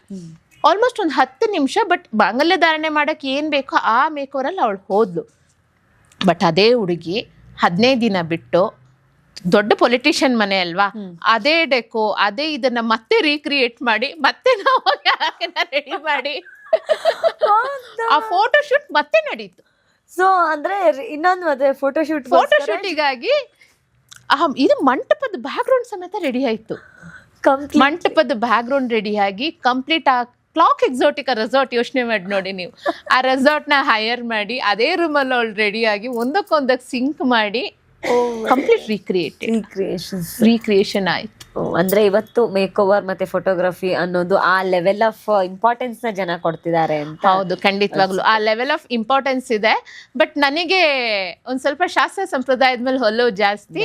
ಆಲ್ಮೋಸ್ಟ್ ಒಂದು 10 ನಿಮಿಷ. ಬಟ್ ಮಾಂಗಲ್ಯ ಧಾರಣೆ ಮಾಡೋಕ್ಕೆ ಏನು ಬೇಕೋ ಆ ಮೇಕವರಲ್ಲಿ ಅವಳು ಹೋದ್ಲು. ಬಟ್ ಅದೇ ಹುಡುಗಿ 15 ದಿನ ಬಿಟ್ಟು, ದೊಡ್ಡ ಪೊಲಿಟಿಷಿಯನ್ ಮನೆ ಅಲ್ವಾ, ಅದೇ ಡೆಕೋ ಅದೇ ಇದನ್ನ ಮತ್ತೆ ರೀಕ್ರಿಯೇಟ್ ಮಾಡಿ ಮತ್ತೆ ನಾವು ರೆಡಿ ಮಾಡಿ ಆ ಫೋಟೋ ಶೂಟ್ ಮತ್ತೆ ನಡೀತು. ಸೊ ಅಂದ್ರೆ ಇನ್ನೊಂದು ಮದುವೆ ಫೋಟೋಶೂಟಿಗಾಗಿ ಇದು ಮಂಟಪದ ಬ್ಯಾಕ್ಗ್ರೌಂಡ್ ಸಮೇತ ರೆಡಿ ಆಯ್ತು. ಮಂಟಪದ ಬ್ಯಾಕ್ಗ್ರೌಂಡ್ ರೆಡಿ ಆಗಿ ಕಂಪ್ಲೀಟ್ ಆ ಕ್ಲಾಕ್ ಎಕ್ಸೋಟಿಕ್ ರೆಸಾರ್ಟ್ ಯೋಚನೆ ಮಾಡಿ ನೋಡಿ ನೀವು. ಆ ರೆಸಾರ್ಟ್ನ ಹೈಯರ್ ಮಾಡಿ ಅದೇ ರೂಮಲ್ಲಿ ಅವಳು ರೆಡಿಯಾಗಿ ಒಂದಕ್ಕೊಂದಕ್ಕೆ ಸಿಂಕ್ ಮಾಡಿ ಕಂಪ್ಲೀಟ್ ರೀಕ್ರಿಯೇಷನ್ ಆಯ್ತು. ಅಂದ್ರೆ ಇವತ್ತು ಮೇಕ್ ಓವರ್ ಮತ್ತೆ ಫೋಟೋಗ್ರಫಿ ಅನ್ನೋದು ಆ ಲೆವೆಲ್ ಆಫ್ ಇಂಪಾರ್ಟೆನ್ಸ್ ನ ಜನ ಕೊಡ್ತಿದ್ದಾರೆ ಅಂತ. ಹೌದು, ಖಂಡಿತವಾಗ್ಲು ಆ ಲೆವೆಲ್ ಆಫ್ ಇಂಪಾರ್ಟೆನ್ಸ್ ಇದೆ. ಬಟ್ ನನಗೆ ಒಂದ್ ಸ್ವಲ್ಪ ಶಾಸ್ತ್ರ ಸಂಪ್ರದಾಯದ ಮೇಲೆ ಒಲವು ಜಾಸ್ತಿ.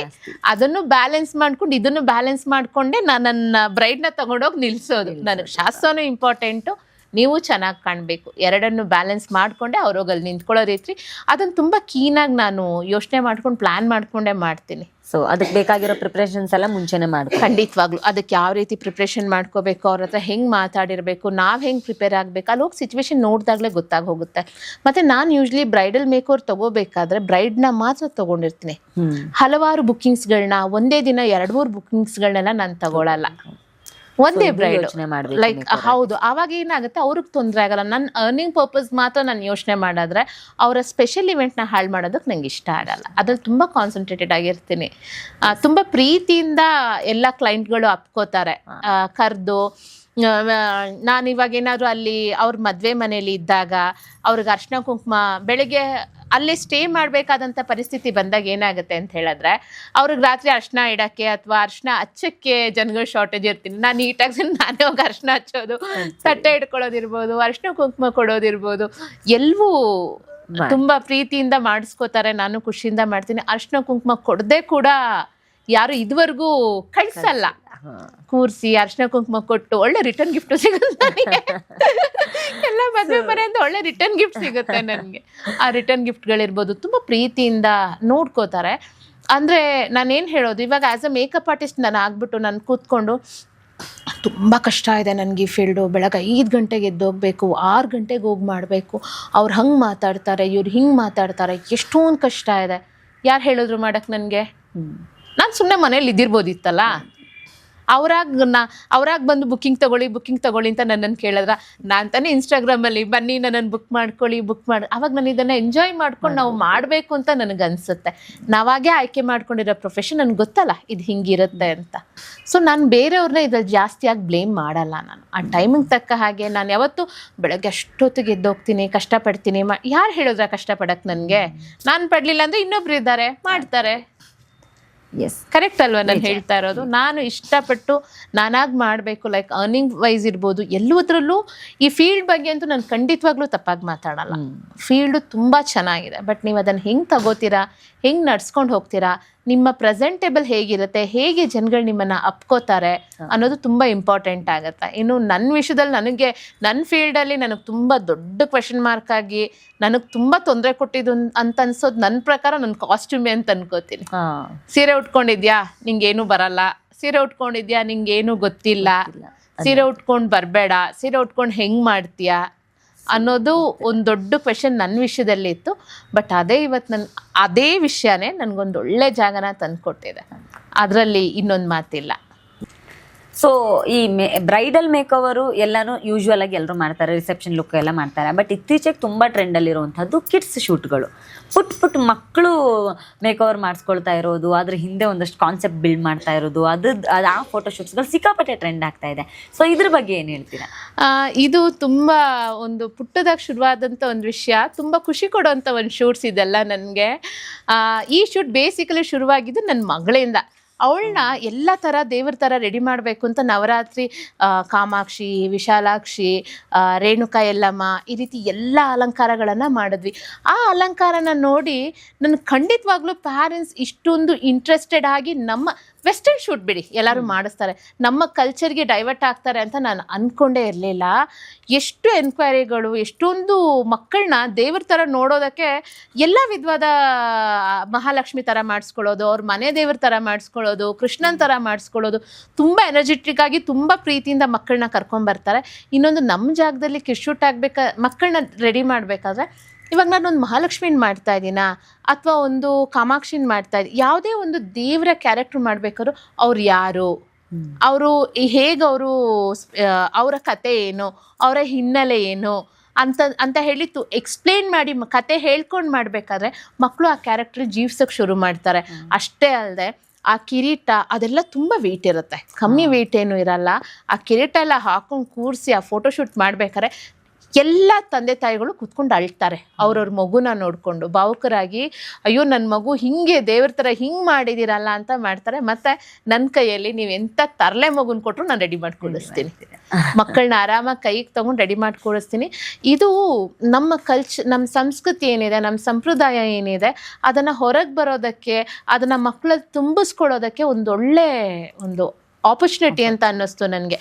ಅದನ್ನು ಬ್ಯಾಲೆನ್ಸ್ ಮಾಡ್ಕೊಂಡು ಇದನ್ನು ಬ್ಯಾಲೆನ್ಸ್ ಮಾಡ್ಕೊಂಡೆ ನಾನು ನನ್ನ ಬ್ರೈಡ್ ನ ತಗೊಂಡೋಗಿ ನಿಲ್ಸೋದು. ನನಗೆ ಶಾಸ್ತ್ರನೂ ಇಂಪಾರ್ಟೆಂಟು, ನೀವು ಚೆನ್ನಾಗಿ ಕಾಣಬೇಕು, ಎರಡನ್ನು ಬ್ಯಾಲೆನ್ಸ್ ಮಾಡಿಕೊಂಡೆ ಅವ್ರೋಗಿ ಅಲ್ಲಿ ನಿಂತ್ಕೊಳ್ಳೋ ರೀತಿ ಅದನ್ನು ತುಂಬ ಕ್ಲೀನಾಗಿ ನಾನು ಯೋಚನೆ ಮಾಡ್ಕೊಂಡು ಪ್ಲ್ಯಾನ್ ಮಾಡಿಕೊಂಡೇ ಮಾಡ್ತೀನಿ. ಸೊ ಅದಕ್ಕೆ ಬೇಕಾಗಿರೋ ಪ್ರಿಪ್ರೇಷನ್ಸ್ ಎಲ್ಲ ಮುಂಚೆನೇ ಮಾಡ್ಕೊ. ಖಂಡಿತವಾಗ್ಲೂ ಅದಕ್ಕೆ ಯಾವ ರೀತಿ ಪ್ರಿಪ್ರೇಷನ್ ಮಾಡ್ಕೋಬೇಕು, ಅವ್ರ ಹತ್ರ ಹೆಂಗೆ ಮಾತಾಡಿರಬೇಕು, ನಾವು ಹೆಂಗೆ ಪ್ರಿಪೇರ್ ಆಗಬೇಕು, ಅಲ್ಲಿ ಹೋಗಿ ಸಿಚುವೇಶನ್ ನೋಡಿದಾಗಲೇ ಗೊತ್ತಾಗಿ ಹೋಗುತ್ತೆ. ಮತ್ತು ನಾನು ಯೂಶ್ವಲಿ ಬ್ರೈಡಲ್ ಮೇಕ್ ಓವರ್ ತೊಗೋಬೇಕಾದ್ರೆ ಬ್ರೈಡ್ನ ಮಾತ್ರ ತೊಗೊಂಡಿರ್ತೀನಿ. ಹಲವಾರು ಬುಕ್ಕಿಂಗ್ಸ್ಗಳನ್ನ ಒಂದೇ ದಿನ 2-3 ಬುಕ್ಕಿಂಗ್ಸ್ಗಳನ್ನೆಲ್ಲ ನಾನು ತಗೊಳ್ಳಲ್ಲ. ಒಂದೇ ಬ್ರೈಡ್ ಲೈಕ್ ಹೌದು, ಆವಾಗ ಏನಾಗುತ್ತೆ ಅವ್ರಿಗೆ ತೊಂದರೆ ಆಗಲ್ಲ. ನನ್ನ ಅರ್ನಿಂಗ್ ಪರ್ಪಸ್ ಮಾತ್ರ ನಾನು ಯೋಚನೆ ಮಾಡಿದ್ರೆ ಅವರ ಸ್ಪೆಷಲ್ ಇವೆಂಟ್ನ ಹಾಳು ಮಾಡೋದಕ್ಕೆ ನಂಗೆ ಇಷ್ಟ ಆಗಲ್ಲ. ಅದ್ರಲ್ಲಿ ತುಂಬ ಕಾನ್ಸಂಟ್ರೇಟೆಡ್ ಆಗಿರ್ತೀನಿ. ತುಂಬ ಪ್ರೀತಿಯಿಂದ ಎಲ್ಲ ಕ್ಲೈಂಟ್ಗಳು ಅಪ್ಕೋತಾರೆ ಕರೆದು. ನಾನು ಇವಾಗ ಏನಾದರೂ ಅಲ್ಲಿ ಅವ್ರ ಮದುವೆ ಮನೇಲಿ ಇದ್ದಾಗ ಅವ್ರಿಗೆ ಅರ್ಶಿನ ಕುಂಕುಮ ಬೆಳಗ್ಗೆ ಅಲ್ಲೇ ಸ್ಟೇ ಮಾಡಬೇಕಾದಂಥ ಪರಿಸ್ಥಿತಿ ಬಂದಾಗ ಏನಾಗುತ್ತೆ ಅಂತ ಹೇಳಿದ್ರೆ ಅವ್ರಿಗೆ ರಾತ್ರಿ ಅರ್ಶಿನ ಇಡೋಕ್ಕೆ ಅಥವಾ ಅರ್ಶಿನ ಹಚ್ಚಕ್ಕೆ ಜನಗಳ ಶಾರ್ಟೇಜ್ ಇರ್ತೀನಿ. ನಾನು ನೀಟಾಗಿ ನಾನೇ ಹೋಗಿ ಅರ್ಶಿನ ಹಚ್ಚೋದು, ತಟ್ಟೆ ಇಟ್ಕೊಳ್ಳೋದಿರ್ಬೋದು, ಅರ್ಶಿನ ಕುಂಕುಮ ಕೊಡೋದಿರ್ಬೋದು, ಎಲ್ಲವೂ ತುಂಬ ಪ್ರೀತಿಯಿಂದ ಮಾಡಿಸ್ಕೋತಾರೆ. ನಾನು ಖುಷಿಯಿಂದ ಮಾಡ್ತೀನಿ. ಅರ್ಶಿನ ಕುಂಕುಮ ಕೊಡದೆ ಕೂಡ ಯಾರು ಇದುವರೆಗೂ ಕಳಿಸಲ್ಲ. ಕೂರಿಸಿ ಅರ್ಶಿನ ಕುಂಕುಮ ಕೊಟ್ಟು ಒಳ್ಳೆ ರಿಟರ್ನ್ ಗಿಫ್ಟ್ ಸಿಗುತ್ತೆ ನನಗೆ. ಎಲ್ಲ ಮದುವೆ ಮನೆಯಿಂದ ಒಳ್ಳೆ ರಿಟರ್ನ್ ಗಿಫ್ಟ್ ಸಿಗುತ್ತೆ ನನಗೆ. ಆ ರಿಟರ್ನ್ ಗಿಫ್ಟ್ಗಳಿರ್ಬೋದು ತುಂಬ ಪ್ರೀತಿಯಿಂದ ನೋಡ್ಕೋತಾರೆ. ಅಂದರೆ ನಾನೇನು ಹೇಳೋದು, ಇವಾಗ ಆ್ಯಸ್ ಅ ಮೇಕಪ್ ಆರ್ಟಿಸ್ಟ್ ನಾನು ಆಗ್ಬಿಟ್ಟು ನಾನು ಕೂತ್ಕೊಂಡು ತುಂಬ ಕಷ್ಟ ಇದೆ ನನಗೆ ಈ ಫೀಲ್ಡು, ಬೆಳಗ್ಗೆ 5 ಗಂಟೆಗೆ ಎದ್ದೋಗಬೇಕು, 6 ಗಂಟೆಗೆ ಹೋಗಿ ಮಾಡಬೇಕು, ಅವ್ರು ಹಂಗೆ ಮಾತಾಡ್ತಾರೆ, ಇವ್ರು ಹಿಂಗೆ ಮಾತಾಡ್ತಾರೆ, ಎಷ್ಟೊಂದು ಕಷ್ಟ ಇದೆ. ಯಾರು ಹೇಳಿದ್ರು ಮಾಡೋಕ್ಕೆ ನನಗೆ? ನಾನು ಸುಮ್ಮನೆ ಮನೇಲಿ ಇದ್ದಿರ್ಬೋದಿತ್ತಲ್ಲ. ಅವ್ರಾಗ ಬಂದು ಬುಕ್ಕಿಂಗ್ ತಗೊಳ್ಳಿ ಅಂತ ನನ್ನನ್ನು ಕೇಳಿದ್ರ, ನಾನು ತಾನೇ ಇನ್ಸ್ಟಾಗ್ರಾಮಲ್ಲಿ ಬನ್ನಿ ನನ್ನನ್ನು ಬುಕ್ ಮಾಡಿ ಅವಾಗ ನಾನು ಇದನ್ನು ಎಂಜಾಯ್ ಮಾಡ್ಕೊಂಡು ನಾವು ಮಾಡಬೇಕು ಅಂತ ನನಗನ್ಸುತ್ತೆ. ನಾವಾಗೇ ಆಯ್ಕೆ ಮಾಡ್ಕೊಂಡಿರೋ ಪ್ರೊಫೆಷನ್ ನನಗೆ ಗೊತ್ತಲ್ಲ ಇದು ಹಿಂಗಿರುತ್ತೆ ಅಂತ. ಸೊ ನಾನು ಬೇರೆಯವ್ರನ್ನ ಇದ್ರಲ್ಲಿ ಜಾಸ್ತಿಯಾಗಿ ಬ್ಲೇಮ್ ಮಾಡಲ್ಲ. ನಾನು ಆ ಟೈಮಿಗೆ ತಕ್ಕ ಹಾಗೆ ನಾನು ಯಾವತ್ತೂ ಬೆಳಗ್ಗೆ ಅಷ್ಟೊತ್ತಿಗೆ ಎದ್ದೋಗ್ತೀನಿ, ಕಷ್ಟಪಡ್ತೀನಿ. ಯಾರು ಹೇಳಿದ್ರ ಕಷ್ಟಪಡಕ್ಕೆ ನನಗೆ? ನಾನು ಪಡಲಿಲ್ಲ ಅಂದರೆ ಇನ್ನೊಬ್ರು ಇದ್ದಾರೆ ಮಾಡ್ತಾರೆ. ಎಸ್, ಕರೆಕ್ಟ್ ಅಲ್ವಾ ನಾನು ಹೇಳ್ತಾ ಇರೋದು? ನಾನು ಇಷ್ಟಪಟ್ಟು ನಾನಾಗಿ ಮಾಡಬೇಕು. ಲೈಕ್ ಅರ್ನಿಂಗ್ ವೈಸ್ ಇರ್ಬೋದು, ಎಲ್ಲದರಲ್ಲೂ ಈ ಫೀಲ್ಡ್ ಬಗ್ಗೆ ಅಂತೂ ನಾನು ಖಂಡಿತವಾಗ್ಲೂ ತಪ್ಪಾಗಿ ಮಾತಾಡಲ್ಲ. ಫೀಲ್ಡು ತುಂಬ ಚೆನ್ನಾಗಿದೆ. ಬಟ್ ನೀವು ಅದನ್ನು ಹೆಂಗೆ ತಗೋತೀರಾ, ಹೆಂಗೆ ನಡ್ಸ್ಕೊಂಡು ಹೋಗ್ತೀರಾ, ನಿಮ್ಮ ಪ್ರೆಸೆಂಟೇಬಲ್ ಹೇಗಿರುತ್ತೆ, ಹೇಗೆ ಜನಗಳು ನಿಮ್ಮನ್ನು ಅಪ್ಕೋತಾರೆ ಅನ್ನೋದು ತುಂಬ ಇಂಪಾರ್ಟೆಂಟ್ ಆಗುತ್ತೆ. ಇನ್ನು ನನ್ನ ವಿಷಯದಲ್ಲಿ ನನ್ನ ಫೀಲ್ಡಲ್ಲಿ ನನಗೆ ತುಂಬ ದೊಡ್ಡ ಕ್ವೆಶನ್ ಮಾರ್ಕ್ ಆಗಿ ನನಗೆ ತುಂಬ ತೊಂದರೆ ಕೊಟ್ಟಿದ್ದು ಅಂತ ಅನ್ಸೋದು ನನ್ನ ಪ್ರಕಾರ ನನ್ನ ಕಾಸ್ಟ್ಯೂಮೇ ಅಂತ ಅನ್ಕೋತೀನಿ. ಸೀರೆ ಉಟ್ಕೊಂಡಿದ್ಯಾ ನಿಂಗೇನು ಬರಲ್ಲ, ಸೀರೆ ಉಟ್ಕೊಂಡಿದ್ಯಾ ನಿಂಗೇನು ಗೊತ್ತಿಲ್ಲ, ಸೀರೆ ಉಟ್ಕೊಂಡು ಬರಬೇಡ, ಸೀರೆ ಉಟ್ಕೊಂಡು ಹೆಂಗೆ ಮಾಡ್ತೀಯಾ ಅನ್ನೋದು ಒಂದು ದೊಡ್ಡ ಕ್ವೆಶನ್ ನನ್ನ ವಿಷಯದಲ್ಲಿ ಇತ್ತು. ಬಟ್ ಅದೇ ವಿಷಯನೇ ನನಗೊಂದು ಒಳ್ಳೆ ಜಾಗನ ತಂದುಕೊಟ್ಟಿದೆ. ಅದರಲ್ಲಿ ಇನ್ನೊಂದು ಮಾತಿಲ್ಲ. ಸೊ ಈ ಬ್ರೈಡಲ್ ಮೇಕವರು ಎಲ್ಲಾನು ಯೂಶ್ವಲ್ ಆಗಿ ಎಲ್ಲರೂ ಮಾಡ್ತಾರೆ, ರಿಸೆಪ್ಷನ್ ಲುಕ್ ಎಲ್ಲ ಮಾಡ್ತಾರೆ. ಬಟ್ ಇತ್ತೀಚೆಗೆ ತುಂಬ ಟ್ರೆಂಡಲ್ಲಿರುವಂಥದ್ದು ಕಿಡ್ಸ್ ಶೂಟ್ಗಳು. ಪುಟ್ ಮಕ್ಕಳು ಮೇಕವರ್ ಮಾಡಿಸ್ಕೊಳ್ತಾ ಇರೋದು, ಅದ್ರ ಹಿಂದೆ ಒಂದಷ್ಟು ಕಾನ್ಸೆಪ್ಟ್ ಬಿಲ್ಡ್ ಮಾಡ್ತಾ ಇರೋದು, ಆ ಫೋಟೋಶೂಟ್ಸ್ಗಳು ಸಿಕ್ಕಾಪಟ್ಟೆ ಟ್ರೆಂಡ್ ಆಗ್ತಾ ಇದೆ. ಸೊ ಇದ್ರ ಬಗ್ಗೆ ಏನು ಹೇಳ್ತೀರಾ? ಇದು ತುಂಬ ಒಂದು ಪುಟ್ಟದಾಗಿ ಶುರುವಾದಂಥ ಒಂದು ವಿಷಯ, ತುಂಬ ಖುಷಿ ಕೊಡುವಂಥ ಒಂದು ಶೂಟ್ಸ್ ಇದೆಲ್ಲ ನನಗೆ. ಈ ಶೂಟ್ ಬೇಸಿಕಲಿ ಶುರುವಾಗಿದ್ದು ನನ್ನ ಮಗಳಿಂದ. ಅವಳನ್ನ ಎಲ್ಲ ಥರ ದೇವ್ರ ಥರ ರೆಡಿ ಮಾಡಬೇಕು ಅಂತ ನವರಾತ್ರಿ ಕಾಮಾಕ್ಷಿ, ವಿಶಾಲಾಕ್ಷಿ, ರೇಣುಕಾ ಯಲ್ಲಮ್ಮ ಈ ರೀತಿ ಎಲ್ಲ ಅಲಂಕಾರಗಳನ್ನು ಮಾಡಿದ್ವಿ. ಆ ಅಲಂಕಾರನ ನೋಡಿ ನನಗೆ ಖಂಡಿತವಾಗ್ಲೂ ಪ್ಯಾರೆಂಟ್ಸ್ ಇಷ್ಟೊಂದು ಇಂಟ್ರೆಸ್ಟೆಡ್ ಆಗಿ ನಮ್ಮ ವೆಸ್ಟರ್ನ್ ಶೂಟ್ ಬಿಡಿ ಎಲ್ಲರೂ ಮಾಡಿಸ್ತಾರೆ, ನಮ್ಮ ಕಲ್ಚರ್ಗೆ ಡೈವರ್ಟ್ ಆಗ್ತಾರೆ ಅಂತ ನಾನು ಅಂದ್ಕೊಂಡೇ ಇರಲಿಲ್ಲ. ಎಷ್ಟು ಎನ್ಕ್ವೈರಿಗಳು, ಎಷ್ಟೊಂದು ಮಕ್ಕಳನ್ನ ದೇವ್ರ ಥರ ನೋಡೋದಕ್ಕೆ ಎಲ್ಲ ವಿಧವಾದ ಮಹಾಲಕ್ಷ್ಮಿ ಥರ ಮಾಡಿಸ್ಕೊಳ್ಳೋದು, ಅವ್ರ ಮನೆ ದೇವ್ರ ಥರ ಮಾಡಿಸ್ಕೊಳ್ಳೋದು, ಕೃಷ್ಣನ ಥರ ಮಾಡಿಸ್ಕೊಳ್ಳೋದು, ತುಂಬ ಎನರ್ಜೆಟಿಕ್ ಆಗಿ ತುಂಬ ಪ್ರೀತಿಯಿಂದ ಮಕ್ಕಳನ್ನ ಕರ್ಕೊಂಬರ್ತಾರೆ. ಇನ್ನೊಂದು ನಮ್ಮ ಜಾಗದಲ್ಲಿ ಕಿಶೂಟ್ ಮಕ್ಕಳನ್ನ ರೆಡಿ ಮಾಡಬೇಕಾದ್ರೆ ಇವಾಗ ನಾನೊಂದು ಮಹಾಲಕ್ಷ್ಮಿನ ಮಾಡ್ತಾ ಇದ್ದೀನಾ ಅಥವಾ ಒಂದು ಕಾಮಾಕ್ಷಿನ ಮಾಡ್ತಾ ಇದ್ದೀನಿ, ಯಾವುದೇ ಒಂದು ದೇವರ ಕ್ಯಾರೆಕ್ಟರ್ ಮಾಡಬೇಕಾದ್ರು ಅವ್ರು ಯಾರು, ಅವರು ಹೇಗೆ, ಅವರ ಕತೆ ಏನು, ಅವರ ಹಿನ್ನೆಲೆ ಏನು ಅಂತ ಹೇಳಿ ಎಕ್ಸ್ಪ್ಲೇನ್ ಮಾಡಿ ಕತೆ ಹೇಳ್ಕೊಂಡು ಮಾಡಬೇಕಾದ್ರೆ ಮಕ್ಕಳು ಆ ಕ್ಯಾರೆಕ್ಟರ್ ಜೀವ್ಸೋಕ್ಕೆ ಶುರು ಮಾಡ್ತಾರೆ. ಅಷ್ಟೇ ಅಲ್ಲದೆ ಆ ಕಿರೀಟ ಅದೆಲ್ಲ ತುಂಬ ವೆಯ್ಟ್ ಇರುತ್ತೆ, ಕಮ್ಮಿ ವೆಯ್ಟ್ ಏನೂ ಇರಲ್ಲ. ಆ ಕಿರೀಟ ಎಲ್ಲ ಹಾಕೊಂಡು ಕೂರಿಸಿ ಆ ಫೋಟೋಶೂಟ್ ಮಾಡಬೇಕಾದ್ರೆ ಎಲ್ಲ ತಂದೆ ತಾಯಿಗಳು ಕೂತ್ಕೊಂಡು ಅಳ್ತಾರೆ ಅವ್ರವ್ರ ಮಗುನ ನೋಡಿಕೊಂಡು ಭಾವುಕರಾಗಿ. ಅಯ್ಯೋ ನನ್ನ ಮಗು ಹಿಂಗೆ ದೇವ್ರ ಥರ ಹಿಂಗೆ ಮಾಡಿದ್ದೀರಲ್ಲ ಅಂತ ಮಾಡ್ತಾರೆ. ಮತ್ತು ನನ್ನ ಕೈಯಲ್ಲಿ ನೀವು ಎಂಥ ತರಲೆ ಮಗುನ ಕೊಟ್ಟರು ನಾನು ರೆಡಿ ಮಾಡಿ ಕೊಡಿಸ್ತೀನಿ, ಮಕ್ಕಳನ್ನ ಆರಾಮಾಗಿ ಕೈಗೆ ತೊಗೊಂಡು ರೆಡಿ ಮಾಡಿ ಕೊಡಿಸ್ತೀನಿ. ಇದು ನಮ್ಮ ಸಂಸ್ಕೃತಿ ಏನಿದೆ, ನಮ್ಮ ಸಂಪ್ರದಾಯ ಏನಿದೆ, ಅದನ್ನು ಹೊರಗೆ ಬರೋದಕ್ಕೆ, ಅದನ್ನು ಮಕ್ಕಳಲ್ಲಿ ತುಂಬಿಸ್ಕೊಳ್ಳೋದಕ್ಕೆ ಒಂದೊಳ್ಳೆ ಒಂದು ಆಪರ್ಚುನಿಟಿ ಅಂತ ಅನ್ನಿಸ್ತು ನನಗೆ.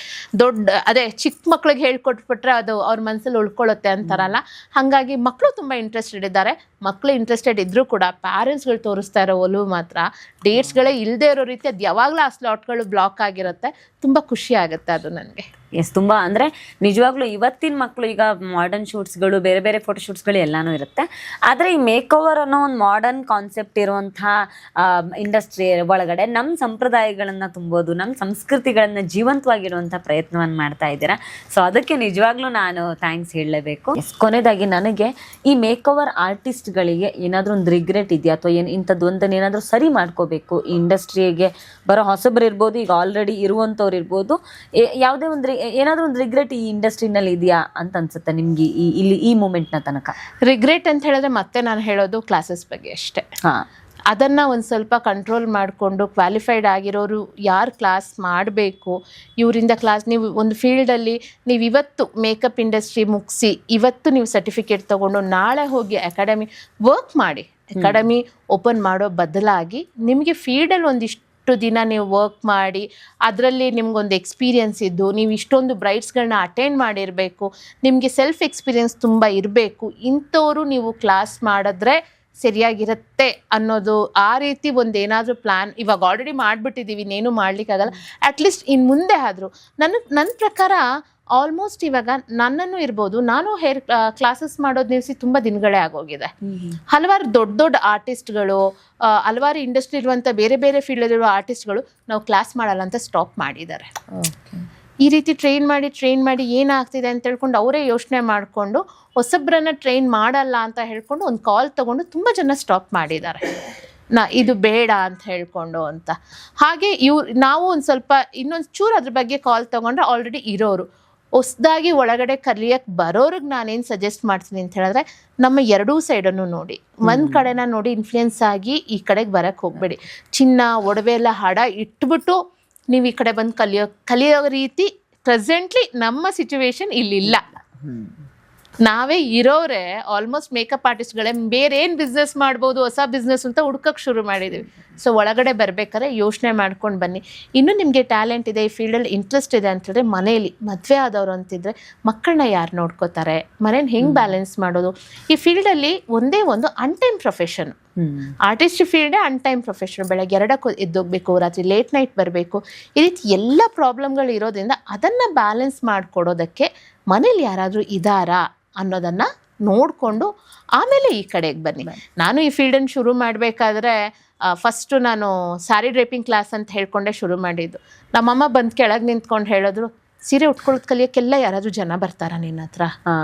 ಅದೇ ಚಿಕ್ಕ ಮಕ್ಳಿಗೆ ಹೇಳ್ಕೊಟ್ಬಿಟ್ರೆ ಅದು ಅವ್ರ ಮನಸ್ಸಲ್ಲಿ ಉಳ್ಕೊಳ್ಳುತ್ತೆ ಅಂತಾರಲ್ಲ, ಹಾಗಾಗಿ ಮಕ್ಕಳು ತುಂಬ ಇಂಟ್ರೆಸ್ಟೆಡ್ ಇದ್ದಾರೆ. ಮಕ್ಕಳು ಇಂಟ್ರೆಸ್ಟೆಡ್ ಇದ್ರೂ ಕೂಡ ಪ್ಯಾರೆಂಟ್ಸ್ಗಳು ತೋರಿಸ್ತಾ ಇರೋ ಒಲವು ಮಾತ್ರ ಡೇಟ್ಸ್ಗಳೇ ಇಲ್ಲದೆ ಇರೋ ರೀತಿ ಅದು ಯಾವಾಗಲೂ ಆ ಸ್ಲಾಟ್ಗಳು ಬ್ಲಾಕ್ ಆಗಿರುತ್ತೆ. ತುಂಬ ಖುಷಿ ಆಗುತ್ತೆ ಅದು ನನಗೆ. ಎಸ್, ತುಂಬಾ ಅಂದ್ರೆ ನಿಜವಾಗ್ಲೂ ಇವತ್ತಿನ ಮಕ್ಕಳು ಈಗ ಮಾಡರ್ನ್ ಶೂಟ್ಸ್ಗಳು, ಬೇರೆ ಬೇರೆ ಫೋಟೋ ಶೂಟ್ಸ್ಗಳು ಎಲ್ಲಾನು ಇರುತ್ತೆ. ಆದರೆ ಈ ಮೇಕ್ ಓವರ್ ಅನ್ನೋ ಒಂದು ಮಾಡರ್ನ್ ಕಾನ್ಸೆಪ್ಟ್ ಇರುವಂತಹ ಇಂಡಸ್ಟ್ರಿ ಒಳಗಡೆ ನಮ್ಮ ಸಂಪ್ರದಾಯಗಳನ್ನ ತುಂಬೋದು, ನಮ್ಮ ಸಂಸ್ಕೃತಿಗಳನ್ನ ಜೀವಂತವಾಗಿಡುವಂಥ ಪ್ರಯತ್ನವನ್ನು ಮಾಡ್ತಾ ಇದ್ದೀರಾ. ಸೊ ಅದಕ್ಕೆ ನಿಜವಾಗ್ಲೂ ನಾನು ಥ್ಯಾಂಕ್ಸ್ ಹೇಳಲೇಬೇಕು. ಕೊನೆಯದಾಗಿ ನನಗೆ ಈ ಮೇಕ್ ಓವರ್ ಆರ್ಟಿಸ್ಟ್ಗಳಿಗೆ ಏನಾದರೂ ಒಂದು ರಿಗ್ರೆಟ್ ಇದೆಯಾ, ಅಥವಾ ಇಂಥದ್ದು ಒಂದನ್ನು ಏನಾದರೂ ಸರಿ ಮಾಡ್ಕೋಬೇಕು ಈ ಇಂಡಸ್ಟ್ರಿಗೆ ಬರೋ ಹೊಸಬ್ರು ಇರ್ಬೋದು, ಈಗ ಆಲ್ರೆಡಿ ಇರುವಂಥವ್ರು ಇರ್ಬೋದು, ಯಾವುದೇ ಒಂದು ಏನಾದರೂ ಒಂದು ರಿಗ್ರೆಟ್ ಈ ಇಂಡಸ್ಟ್ರಿನಲ್ಲಿ ಇದೆಯಾ ಅಂತ ಅನ್ಸುತ್ತೆ ನಿಮ್ಗೆ ಇಲ್ಲಿ ಈ ಮೂಮೆಂಟ್ನ ತನಕ? ರಿಗ್ರೆಟ್ ಅಂತ ಹೇಳಿದ್ರೆ ಮತ್ತೆ ನಾನು ಹೇಳೋದು ಕ್ಲಾಸಸ್ ಬಗ್ಗೆ ಅಷ್ಟೇ. ಅದನ್ನು ಒಂದು ಸ್ವಲ್ಪ ಕಂಟ್ರೋಲ್ ಮಾಡಿಕೊಂಡು ಕ್ವಾಲಿಫೈಡ್ ಆಗಿರೋರು ಯಾರು ಕ್ಲಾಸ್ ಮಾಡಬೇಕು, ಇವರಿಂದ ಕ್ಲಾಸ್, ನೀವು ಒಂದು ಫೀಲ್ಡಲ್ಲಿ ನೀವು ಇವತ್ತು ಮೇಕಪ್ ಇಂಡಸ್ಟ್ರಿ ಮುಗಿಸಿ ಇವತ್ತು ನೀವು ಸರ್ಟಿಫಿಕೇಟ್ ತೊಗೊಂಡು ನಾಳೆ ಹೋಗಿ ಅಕಾಡೆಮಿ ವರ್ಕ್ ಮಾಡಿ, ಅಕಾಡೆಮಿ ಓಪನ್ ಮಾಡೋ ಬದಲಾಗಿ ನಿಮಗೆ ಫೀಲ್ಡಲ್ಲಿ ಒಂದಿಷ್ಟು ದಿನ ನೀವು ವರ್ಕ್ ಮಾಡಿ ಅದರಲ್ಲಿ ನಿಮ್ಗೊಂದು ಎಕ್ಸ್ಪೀರಿಯನ್ಸ್ ಇದ್ದು ನೀವು ಇಷ್ಟೊಂದು ಬ್ರೈಡ್ಸ್ಗಳನ್ನ ಅಟೆಂಡ್ ಮಾಡಿರಬೇಕು, ನಿಮಗೆ ಸೆಲ್ಫ್ ಎಕ್ಸ್ಪೀರಿಯನ್ಸ್ ತುಂಬ ಇರಬೇಕು, ಇಂಥವರು ನೀವು ಕ್ಲಾಸ್ ಮಾಡಿದ್ರೆ ಸರಿಯಾಗಿರುತ್ತೆ ಅನ್ನೋದು, ಆ ರೀತಿ ಒಂದು ಏನಾದರೂ ಪ್ಲ್ಯಾನ್ ಇವಾಗ ಆಲ್ರೆಡಿ ಮಾಡಿಬಿಟ್ಟಿದ್ದೀವಿ, ಇನ್ನೇನು ಮಾಡಲಿಕ್ಕಾಗಲ್ಲ. ಅಟ್ಲೀಸ್ಟ್ ಇನ್ನು ಮುಂದೆ ಆದರೂ ನನ್ನ ಪ್ರಕಾರ ಆಲ್ಮೋಸ್ಟ್ ಇವಾಗ ನನ್ನನ್ನು ಇರ್ಬೋದು, ನಾನು ಹೇರ್ ಕ್ಲಾಸಸ್ ಮಾಡೋದು ನಿಲ್ಲಿಸಿ ತುಂಬ ದಿನಗಳೇ ಆಗೋಗಿದೆ. ಹಲವಾರು ದೊಡ್ಡ ದೊಡ್ಡ ಆರ್ಟಿಸ್ಟ್ಗಳು, ಹಲವಾರು ಇಂಡಸ್ಟ್ರಿ ಇರುವಂಥ ಬೇರೆ ಬೇರೆ ಫೀಲ್ಡಲ್ಲಿರುವ ಆರ್ಟಿಸ್ಟ್ಗಳು ನಾವು ಕ್ಲಾಸ್ ಮಾಡಲ್ಲ ಅಂತ ಸ್ಟಾಪ್ ಮಾಡಿದ್ದಾರೆ. ಈ ರೀತಿ ಟ್ರೈನ್ ಮಾಡಿ ಏನಾಗ್ತಿದೆ ಅಂತ ಹೇಳ್ಕೊಂಡು ಅವರೇ ಯೋಚನೆ ಮಾಡಿಕೊಂಡು ಹೊಸಬ್ರನ್ನ ಟ್ರೈನ್ ಮಾಡಲ್ಲ ಅಂತ ಹೇಳ್ಕೊಂಡು ಒಂದು ಕಾಲ್ ತೊಗೊಂಡು ತುಂಬ ಜನ ಸ್ಟಾಪ್ ಮಾಡಿದ್ದಾರೆ, ಇದು ಬೇಡ ಅಂತ ಹೇಳ್ಕೊಂಡು ಅಂತ. ಹಾಗೆ ನಾವು ಒಂದು ಸ್ವಲ್ಪ ಇನ್ನೊಂದು ಚೂರು ಅದ್ರ ಬಗ್ಗೆ ಕಾಲ್ ತೊಗೊಂಡ್ರೆ ಆಲ್ರೆಡಿ ಇರೋರು ಹೊಸದಾಗಿ ಒಳಗಡೆ ಕಲಿಯಕ್ಕೆ ಬರೋರಿಗೆ ನಾನೇನು ಸಜೆಸ್ಟ್ ಮಾಡ್ತೀನಿ ಅಂತ ಹೇಳಿದ್ರೆ, ನಮ್ಮ ಎರಡೂ ಸೈಡನ್ನು ನೋಡಿ, ಒಂದು ಕಡೆನ ನೋಡಿ ಇನ್ಫ್ಲುಯೆನ್ಸ್ ಆಗಿ ಈ ಕಡೆಗೆ ಬರೋಕ್ಕೆ ಹೋಗಬೇಡಿ. ಚಿನ್ನ ಒಡವೆ ಎಲ್ಲ ಹಡ ಇಟ್ಬಿಟ್ಟು ನೀವು ಈ ಕಡೆ ಬಂದು ಕಲಿಯೋ ರೀತಿ ಪ್ರೆಸೆಂಟ್ಲಿ ನಮ್ಮ ಸಿಚುವೇಶನ್ ಇಲ್ಲಿಲ್ಲ. ನಾವೇ ಇರೋರೆ ಆಲ್ಮೋಸ್ಟ್ ಮೇಕಪ್ ಆರ್ಟಿಸ್ಟ್ಗಳೇ ಬೇರೆ ಏನು ಬಿಸ್ನೆಸ್ ಮಾಡ್ಬೋದು, ಹೊಸ ಬಿಸ್ನೆಸ್ ಅಂತ ಹುಡ್ಕಕ್ಕೆ ಶುರು ಮಾಡಿದ್ದೀವಿ. ಸೊ ಒಳಗಡೆ ಬರಬೇಕಾದ್ರೆ ಯೋಚನೆ ಮಾಡ್ಕೊಂಡು ಬನ್ನಿ. ಇನ್ನೂ ನಿಮಗೆ ಟ್ಯಾಲೆಂಟ್ ಇದೆ, ಈ ಫೀಲ್ಡಲ್ಲಿ ಇಂಟ್ರೆಸ್ಟ್ ಇದೆ ಅಂತಂದರೆ ಮನೇಲಿ ಮದುವೆ ಆದವರು ಅಂತಿದ್ರೆ ಮಕ್ಕಳನ್ನ ಯಾರು ನೋಡ್ಕೋತಾರೆ, ಮನೇನ ಹೆಂಗೆ ಬ್ಯಾಲೆನ್ಸ್ ಮಾಡೋದು. ಈ ಫೀಲ್ಡಲ್ಲಿ ಒಂದೇ ಒಂದು ಅನ್ಟೈಮ್ ಪ್ರೊಫೆಷನ್, ಆರ್ಟಿಸ್ಟ್ ಫೀಲ್ಡೇ ಅನ್ಟೈಮ್ ಪ್ರೊಫೆಷನ್. ಬೆಳಗ್ಗೆ 2ಕ್ಕೆ ಎದ್ದೋಗ್ಬೇಕು, ರಾತ್ರಿ ಲೇಟ್ ನೈಟ್ ಬರಬೇಕು, ಈ ರೀತಿ ಎಲ್ಲ ಪ್ರಾಬ್ಲಮ್ಗಳು ಇರೋದ್ರಿಂದ ಅದನ್ನು ಬ್ಯಾಲೆನ್ಸ್ ಮಾಡಿಕೊಡೋದಕ್ಕೆ ಮನೇಲಿ ಯಾರಾದರೂ ಇದ್ದಾರಾ ಅನ್ನೋದನ್ನು ನೋಡಿಕೊಂಡು ಆಮೇಲೆ ಈ ಕಡೆಗೆ ಬನ್ನಿ. ನಾನು ಈ ಫೀಲ್ಡನ್ನು ಶುರು ಮಾಡಬೇಕಾದ್ರೆ ಫಸ್ಟು ನಾನು ಸ್ಯಾರಿ ಡ್ರೇಪಿಂಗ್ ಕ್ಲಾಸ್ ಅಂತ ಹೇಳ್ಕೊಂಡೆ ಶುರು ಮಾಡಿದ್ದು. ನಮ್ಮಮ್ಮ ಬಂದು ಕೆಳಗೆ ನಿಂತ್ಕೊಂಡು ಹೇಳಿದ್ರು, ಸೀರೆ ಉಟ್ಕೊಳ್ಳೋದು ಕಲಿಯೋಕ್ಕೆಲ್ಲ ಯಾರಾದರೂ ಜನ ಬರ್ತಾರ ನಿನ್ನ ಹತ್ರ?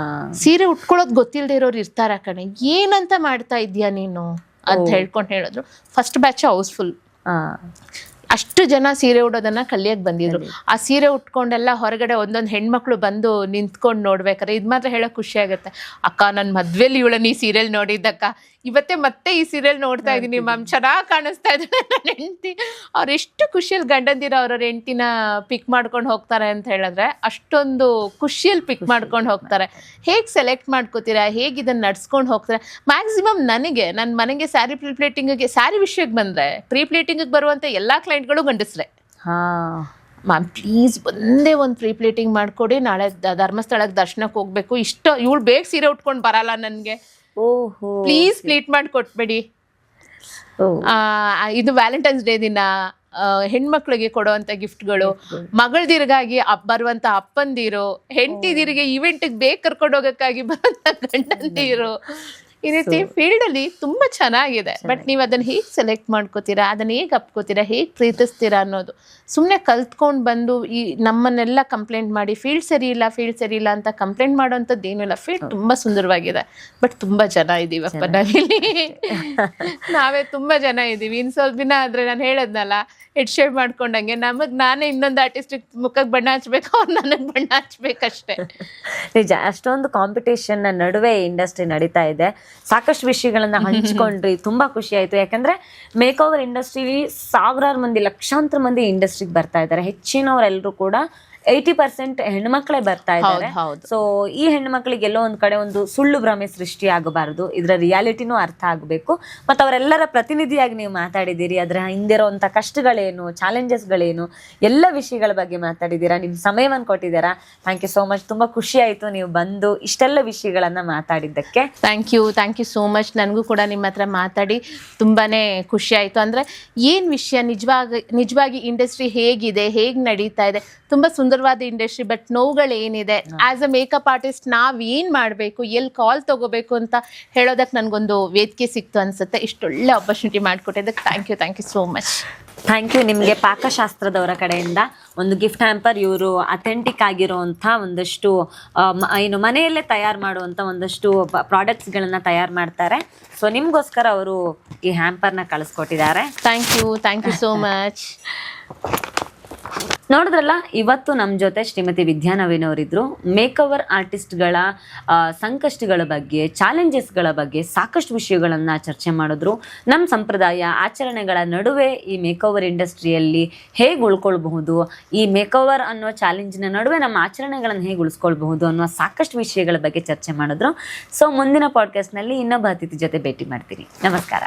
ಸೀರೆ ಉಟ್ಕೊಳ್ಳೋದು ಗೊತ್ತಿಲ್ಲದೆ ಇರೋರು ಇರ್ತಾರ ಕಣೆ, ಏನಂತ ಮಾಡ್ತಾ ಇದೀಯಾ ನೀನು ಅಂತ ಹೇಳ್ಕೊಂಡು ಹೇಳಿದ್ರು. ಫಸ್ಟ್ ಬ್ಯಾಚ್ ಹೌಸ್ಫುಲ್, ಅಷ್ಟು ಜನ ಸೀರೆ ಉಡೋದನ್ನ ಕಲಿಯಕ್ಕೆ ಬಂದಿದ್ರು. ಆ ಸೀರೆ ಉಟ್ಕೊಂಡೆಲ್ಲ ಹೊರಗಡೆ ಒಂದೊಂದು ಹೆಣ್ಮಕ್ಳು ಬಂದು ನಿಂತ್ಕೊಂಡು ನೋಡ್ಬೇಕಾರೆ ಇದು ಮಾತ್ರ ಹೇಳೋಕೆ ಖುಷಿ ಆಗುತ್ತೆ. ಅಕ್ಕ ನನ್ನ ಮದ್ವೆಲಿ ಇವಳನ್ನ ಈ ಸೀರಿಯಲ್ ನೋಡಿದ್ದಕ್ಕ, ಇವತ್ತೇ ಮತ್ತೆ ಈ ಸೀರಿಯಲ್ ನೋಡ್ತಾ ಇದ್ದೀನಿ ಮ್ಯಾಮ್, ಚೆನ್ನಾಗಿ ಕಾಣಿಸ್ತಾ ಇದ್ದಾಳೆ ನನ್ನ ಹೆಂಡತಿ. ಅವ್ರು ಎಷ್ಟು ಖುಷಿಯಲ್ಲಿ ಗಂಡಂದಿರ ಅವ್ರವ್ರ ಹೆಂಡತಿನ ಪಿಕ್ ಮಾಡ್ಕೊಂಡು ಹೋಗ್ತಾರೆ ಅಂತ ಹೇಳಿದ್ರೆ ಅಷ್ಟೊಂದು ಖುಷಿಯಲ್ಲಿ ಪಿಕ್ ಮಾಡ್ಕೊಂಡು ಹೋಗ್ತಾರೆ. ಹೇಗೆ ಸೆಲೆಕ್ಟ್ ಮಾಡ್ಕೋತೀರಾ, ಹೇಗೆ ಇದನ್ನು ನಡ್ಸ್ಕೊಂಡು ಹೋಗ್ತಾರೆ. ಮ್ಯಾಕ್ಸಿಮಮ್ ನನಗೆ ನನ್ನ ಮನೆಗೆ ಸ್ಯಾರಿ ಪ್ಲೇಟಿಂಗಿಗೆ, ಸ್ಯಾರಿ ವಿಷಯಕ್ಕೆ ಬಂದರೆ ಪ್ಲೇಟಿಂಗಿಗೆ ಬರುವಂಥ ಎಲ್ಲ ಕ್ಲೈಂಟ್ಗಳು ಗಂಡಸ್ರೆ. ಮ್ಯಾಮ್ ಪ್ಲೀಸ್ ಒಂದೇ ಒಂದು ಪ್ಲೇಟಿಂಗ್ ಮಾಡಿಕೊಡಿ, ನಾಳೆ ಧರ್ಮಸ್ಥಳಕ್ಕೆ ದರ್ಶನಕ್ಕೆ ಹೋಗಬೇಕು, ಇವಳು ಬೇಗ ಸೀರೆ ಉಟ್ಕೊಂಡು ಬರಲ್ಲ ನನಗೆ, ಪ್ಲೀಸ್ ಪ್ಲೀಟ್ ಮಾಡಿ ಕೊಟ್ಬೇಡಿ. ಇದು ವ್ಯಾಲೆಂಟೈನ್ಸ್ ಡೇ ದಿನ ಹೆಣ್ಮಕ್ಳಿಗೆ ಕೊಡುವಂತ ಗಿಫ್ಟ್ಗಳು, ಮಗಳದಿರ್ಗಾಗಿ ಬರುವಂತ ಅಪ್ಪಂದಿರು, ಹೆಂಡತಿದಿರಿಗೆ ಇವೆಂಟ್ಗೆ ಬೇಗ ಕರ್ಕೊಂಡು ಹೋಗಕ್ಕಾಗಿ ಬರುವಂತ ಗಂಡಂದಿರು, ಈ ರೀತಿ ಫೀಲ್ಡ್ ಅಲ್ಲಿ ತುಂಬಾ ಚೆನ್ನಾಗಿದೆ. ಬಟ್ ನೀವು ಅದನ್ನ ಹೇಗೆ ಸೆಲೆಕ್ಟ್ ಮಾಡ್ಕೋತೀರಾ, ಅದನ್ನ ಹೇಗೆ ಅಪ್ಕೋತೀರಾ, ಹೇಗೆ ಪ್ರೀತಿಸ್ತೀರಾ ಅನ್ನೋದು. ಸುಮ್ಮನೆ ಕಲ್ತ್ಕೊಂಡು ಬಂದು ಈ ನಮ್ಮನ್ನೆಲ್ಲ ಕಂಪ್ಲೇಂಟ್ ಮಾಡಿ ಫೀಲ್ಡ್ ಸರಿ ಇಲ್ಲ ಅಂತ ಕಂಪ್ಲೇಂಟ್ ಮಾಡೋವಂಥದ್ದು ಏನೂ ಇಲ್ಲ. ಫೀಲ್ಡ್ ತುಂಬಾ ಸುಂದರವಾಗಿದೆ, ಬಟ್ ತುಂಬಾ ಜನ ಇದೀವಪ್ಪ ನಾವಿಲ್ಲಿ, ನಾವೇ ತುಂಬಾ ಜನ ಇದೀವಿ. ಇನ್ನು ಸ್ವಲ್ಪ ದಿನ ಆದ್ರೆ ನಾನು ಹೇಳದ್ನಲ್ಲ ಹೆಡ್ ಶೇಡ್ ಮಾಡ್ಕೊಂಡಂಗೆ ನಾನೇ ಇನ್ನೊಂದು ಆರ್ಟಿಸ್ಟ್ ಮುಖಕ್ಕೆ ಬಣ್ಣ ಹಚ್ಬೇಕು, ಅವ್ರು ನನಗೆ ಬಣ್ಣ ಹಚ್ಬೇಕಷ್ಟೇ. ನಿಜ, ಅಷ್ಟೊಂದು ಕಾಂಪಿಟೇಷನ್ ನಡುವೆ ಇಂಡಸ್ಟ್ರಿ ನಡೀತಾ ಇದೆ. ಸಾಕಷ್ಟು ವಿಷಯಗಳನ್ನ ಹಂಚ್ಕೊಂಡ್ರಿ, ತುಂಬಾ ಖುಷಿ ಆಯ್ತು. ಯಾಕಂದ್ರೆ ಮೇಕ್ ಓವರ್ ಇಂಡಸ್ಟ್ರಿ ಸಾವಿರಾರು ಮಂದಿ, ಲಕ್ಷಾಂತರ ಮಂದಿ ಇಂಡಸ್ಟ್ರಿಗೆ ಬರ್ತಾ ಇದ್ದಾರೆ. ಹೆಚ್ಚಿನವರೆಲ್ಲರೂ ಕೂಡ 80% ಹೆಣ್ಮಕ್ಳೇ ಬರ್ತಾ ಇದ್ದಾರೆ. ಹೌದು. ಸೊ ಈ ಹೆಣ್ಮಕ್ಳಿಗೆ ಎಲ್ಲೋ ಒಂದ್ ಕಡೆ ಒಂದು ಸುಳ್ಳು ಭ್ರಮೆ ಸೃಷ್ಟಿ ಆಗಬಾರದು, ಇದರ ರಿಯಾಲಿಟಿನೂ ಅರ್ಥ ಆಗಬೇಕು. ಮತ್ತು ಅವರೆಲ್ಲರ ಪ್ರತಿನಿಧಿಯಾಗಿ ನೀವು ಮಾತಾಡಿದ್ದೀರಿ. ಅದರ ಹಿಂದಿರುವಂಥ ಕಷ್ಟಗಳೇನು, ಚಾಲೆಂಜಸ್ಗಳೇನು, ಎಲ್ಲ ವಿಷಯಗಳ ಬಗ್ಗೆ ಮಾತಾಡಿದ್ದೀರಾ. ನಿಮ್ಮ ಸಮಯವನ್ನು ಕೊಟ್ಟಿದ್ದೀರಾ. Thank you so much. ತುಂಬ ಖುಷಿ ಆಯಿತು ನೀವು ಬಂದು ಇಷ್ಟೆಲ್ಲ ವಿಷಯಗಳನ್ನು ಮಾತಾಡಿದ್ದಕ್ಕೆ. Thank you so much. ನನಗೂ ಕೂಡ ನಿಮ್ಮ ಹತ್ರ ಮಾತಾಡಿ ತುಂಬಾ ಖುಷಿ ಆಯಿತು. ಅಂದರೆ ಏನು ವಿಷಯ, ನಿಜವಾಗಿ ಇಂಡಸ್ಟ್ರಿ ಹೇಗಿದೆ, ಹೇಗೆ ನಡೀತಾ ಇದೆ, ತುಂಬ ಸುಂದರವಾದ ಇಂಡಸ್ಟ್ರಿ. ಬಟ್ ನೋವುಗಳೇನಿದೆ, ಆ್ಯಸ್ ಅ ಮೇಕಪ್ ಆರ್ಟಿಸ್ಟ್ ನಾವು ಏನು ಮಾಡಬೇಕು, ಎಲ್ಲಿ ಕಾಲ್ ತೊಗೋಬೇಕು ಅಂತ ಹೇಳೋದಕ್ಕೆ ನನಗೊಂದು ವೇದಿಕೆ ಸಿಕ್ತು ಅನಿಸುತ್ತೆ. ಇಷ್ಟೊಳ್ಳೆ ಆಪರ್ಚುನಿಟಿ ಮಾಡಿಕೊಟ್ಟಿದ್ದಕ್ಕೆ thank you so much. Thank you. ನಿಮಗೆ ಪಾಕಶಾಸ್ತ್ರದವರ ಕಡೆಯಿಂದ ಒಂದು ಗಿಫ್ಟ್ ಹ್ಯಾಂಪರ್. ಇವರು ಅಥೆಂಟಿಕ್ ಆಗಿರುವಂಥ ಒಂದಷ್ಟು ಏನು ಮನೆಯಲ್ಲೇ ತಯಾರು ಮಾಡುವಂಥ ಒಂದಷ್ಟು ಪ್ರಾಡಕ್ಟ್ಸ್ಗಳನ್ನು ತಯಾರು ಮಾಡ್ತಾರೆ. ಸೊ ನಿಮಗೋಸ್ಕರ ಅವರು ಈ ಹ್ಯಾಂಪರ್ನ ಕಳಿಸ್ಕೊಟ್ಟಿದ್ದಾರೆ. Thank you so much. ನೋಡಿದ್ರಲ್ಲ, ಇವತ್ತು ನಮ್ಮ ಜೊತೆ ಶ್ರೀಮತಿ ವಿದ್ಯಾ ನವೀನ್ ಅವರಿದ್ರು. ಮೇಕವರ್ ಆರ್ಟಿಸ್ಟ್ಗಳ ಸಂಕಷ್ಟಗಳ ಬಗ್ಗೆ, ಚಾಲೆಂಜಸ್ಗಳ ಬಗ್ಗೆ ಸಾಕಷ್ಟು ವಿಷಯಗಳನ್ನು ಚರ್ಚೆ ಮಾಡಿದ್ರು. ನಮ್ಮ ಸಂಪ್ರದಾಯ ಆಚರಣೆಗಳ ನಡುವೆ ಈ ಮೇಕವರ್ ಇಂಡಸ್ಟ್ರಿಯಲ್ಲಿ ಹೇಗೆ ಉಳ್ಕೊಳ್ಬಹುದು, ಈ ಮೇಕವರ್ ಅನ್ನೋ ಚಾಲೆಂಜಿನ ನಡುವೆ ನಮ್ಮ ಆಚರಣೆಗಳನ್ನು ಹೇಗೆ ಉಳಿಸ್ಕೊಳ್ಬಹುದು ಅನ್ನೋ ಸಾಕಷ್ಟು ವಿಷಯಗಳ ಬಗ್ಗೆ ಚರ್ಚೆ ಮಾಡಿದ್ರು. ಸೊ ಮುಂದಿನ ಪಾಡ್ಕಾಸ್ಟ್ನಲ್ಲಿ ಇನ್ನೊಬ್ಬ ಅತಿಥಿ ಜೊತೆ ಭೇಟಿ ಮಾಡ್ತೀನಿ. ನಮಸ್ಕಾರ.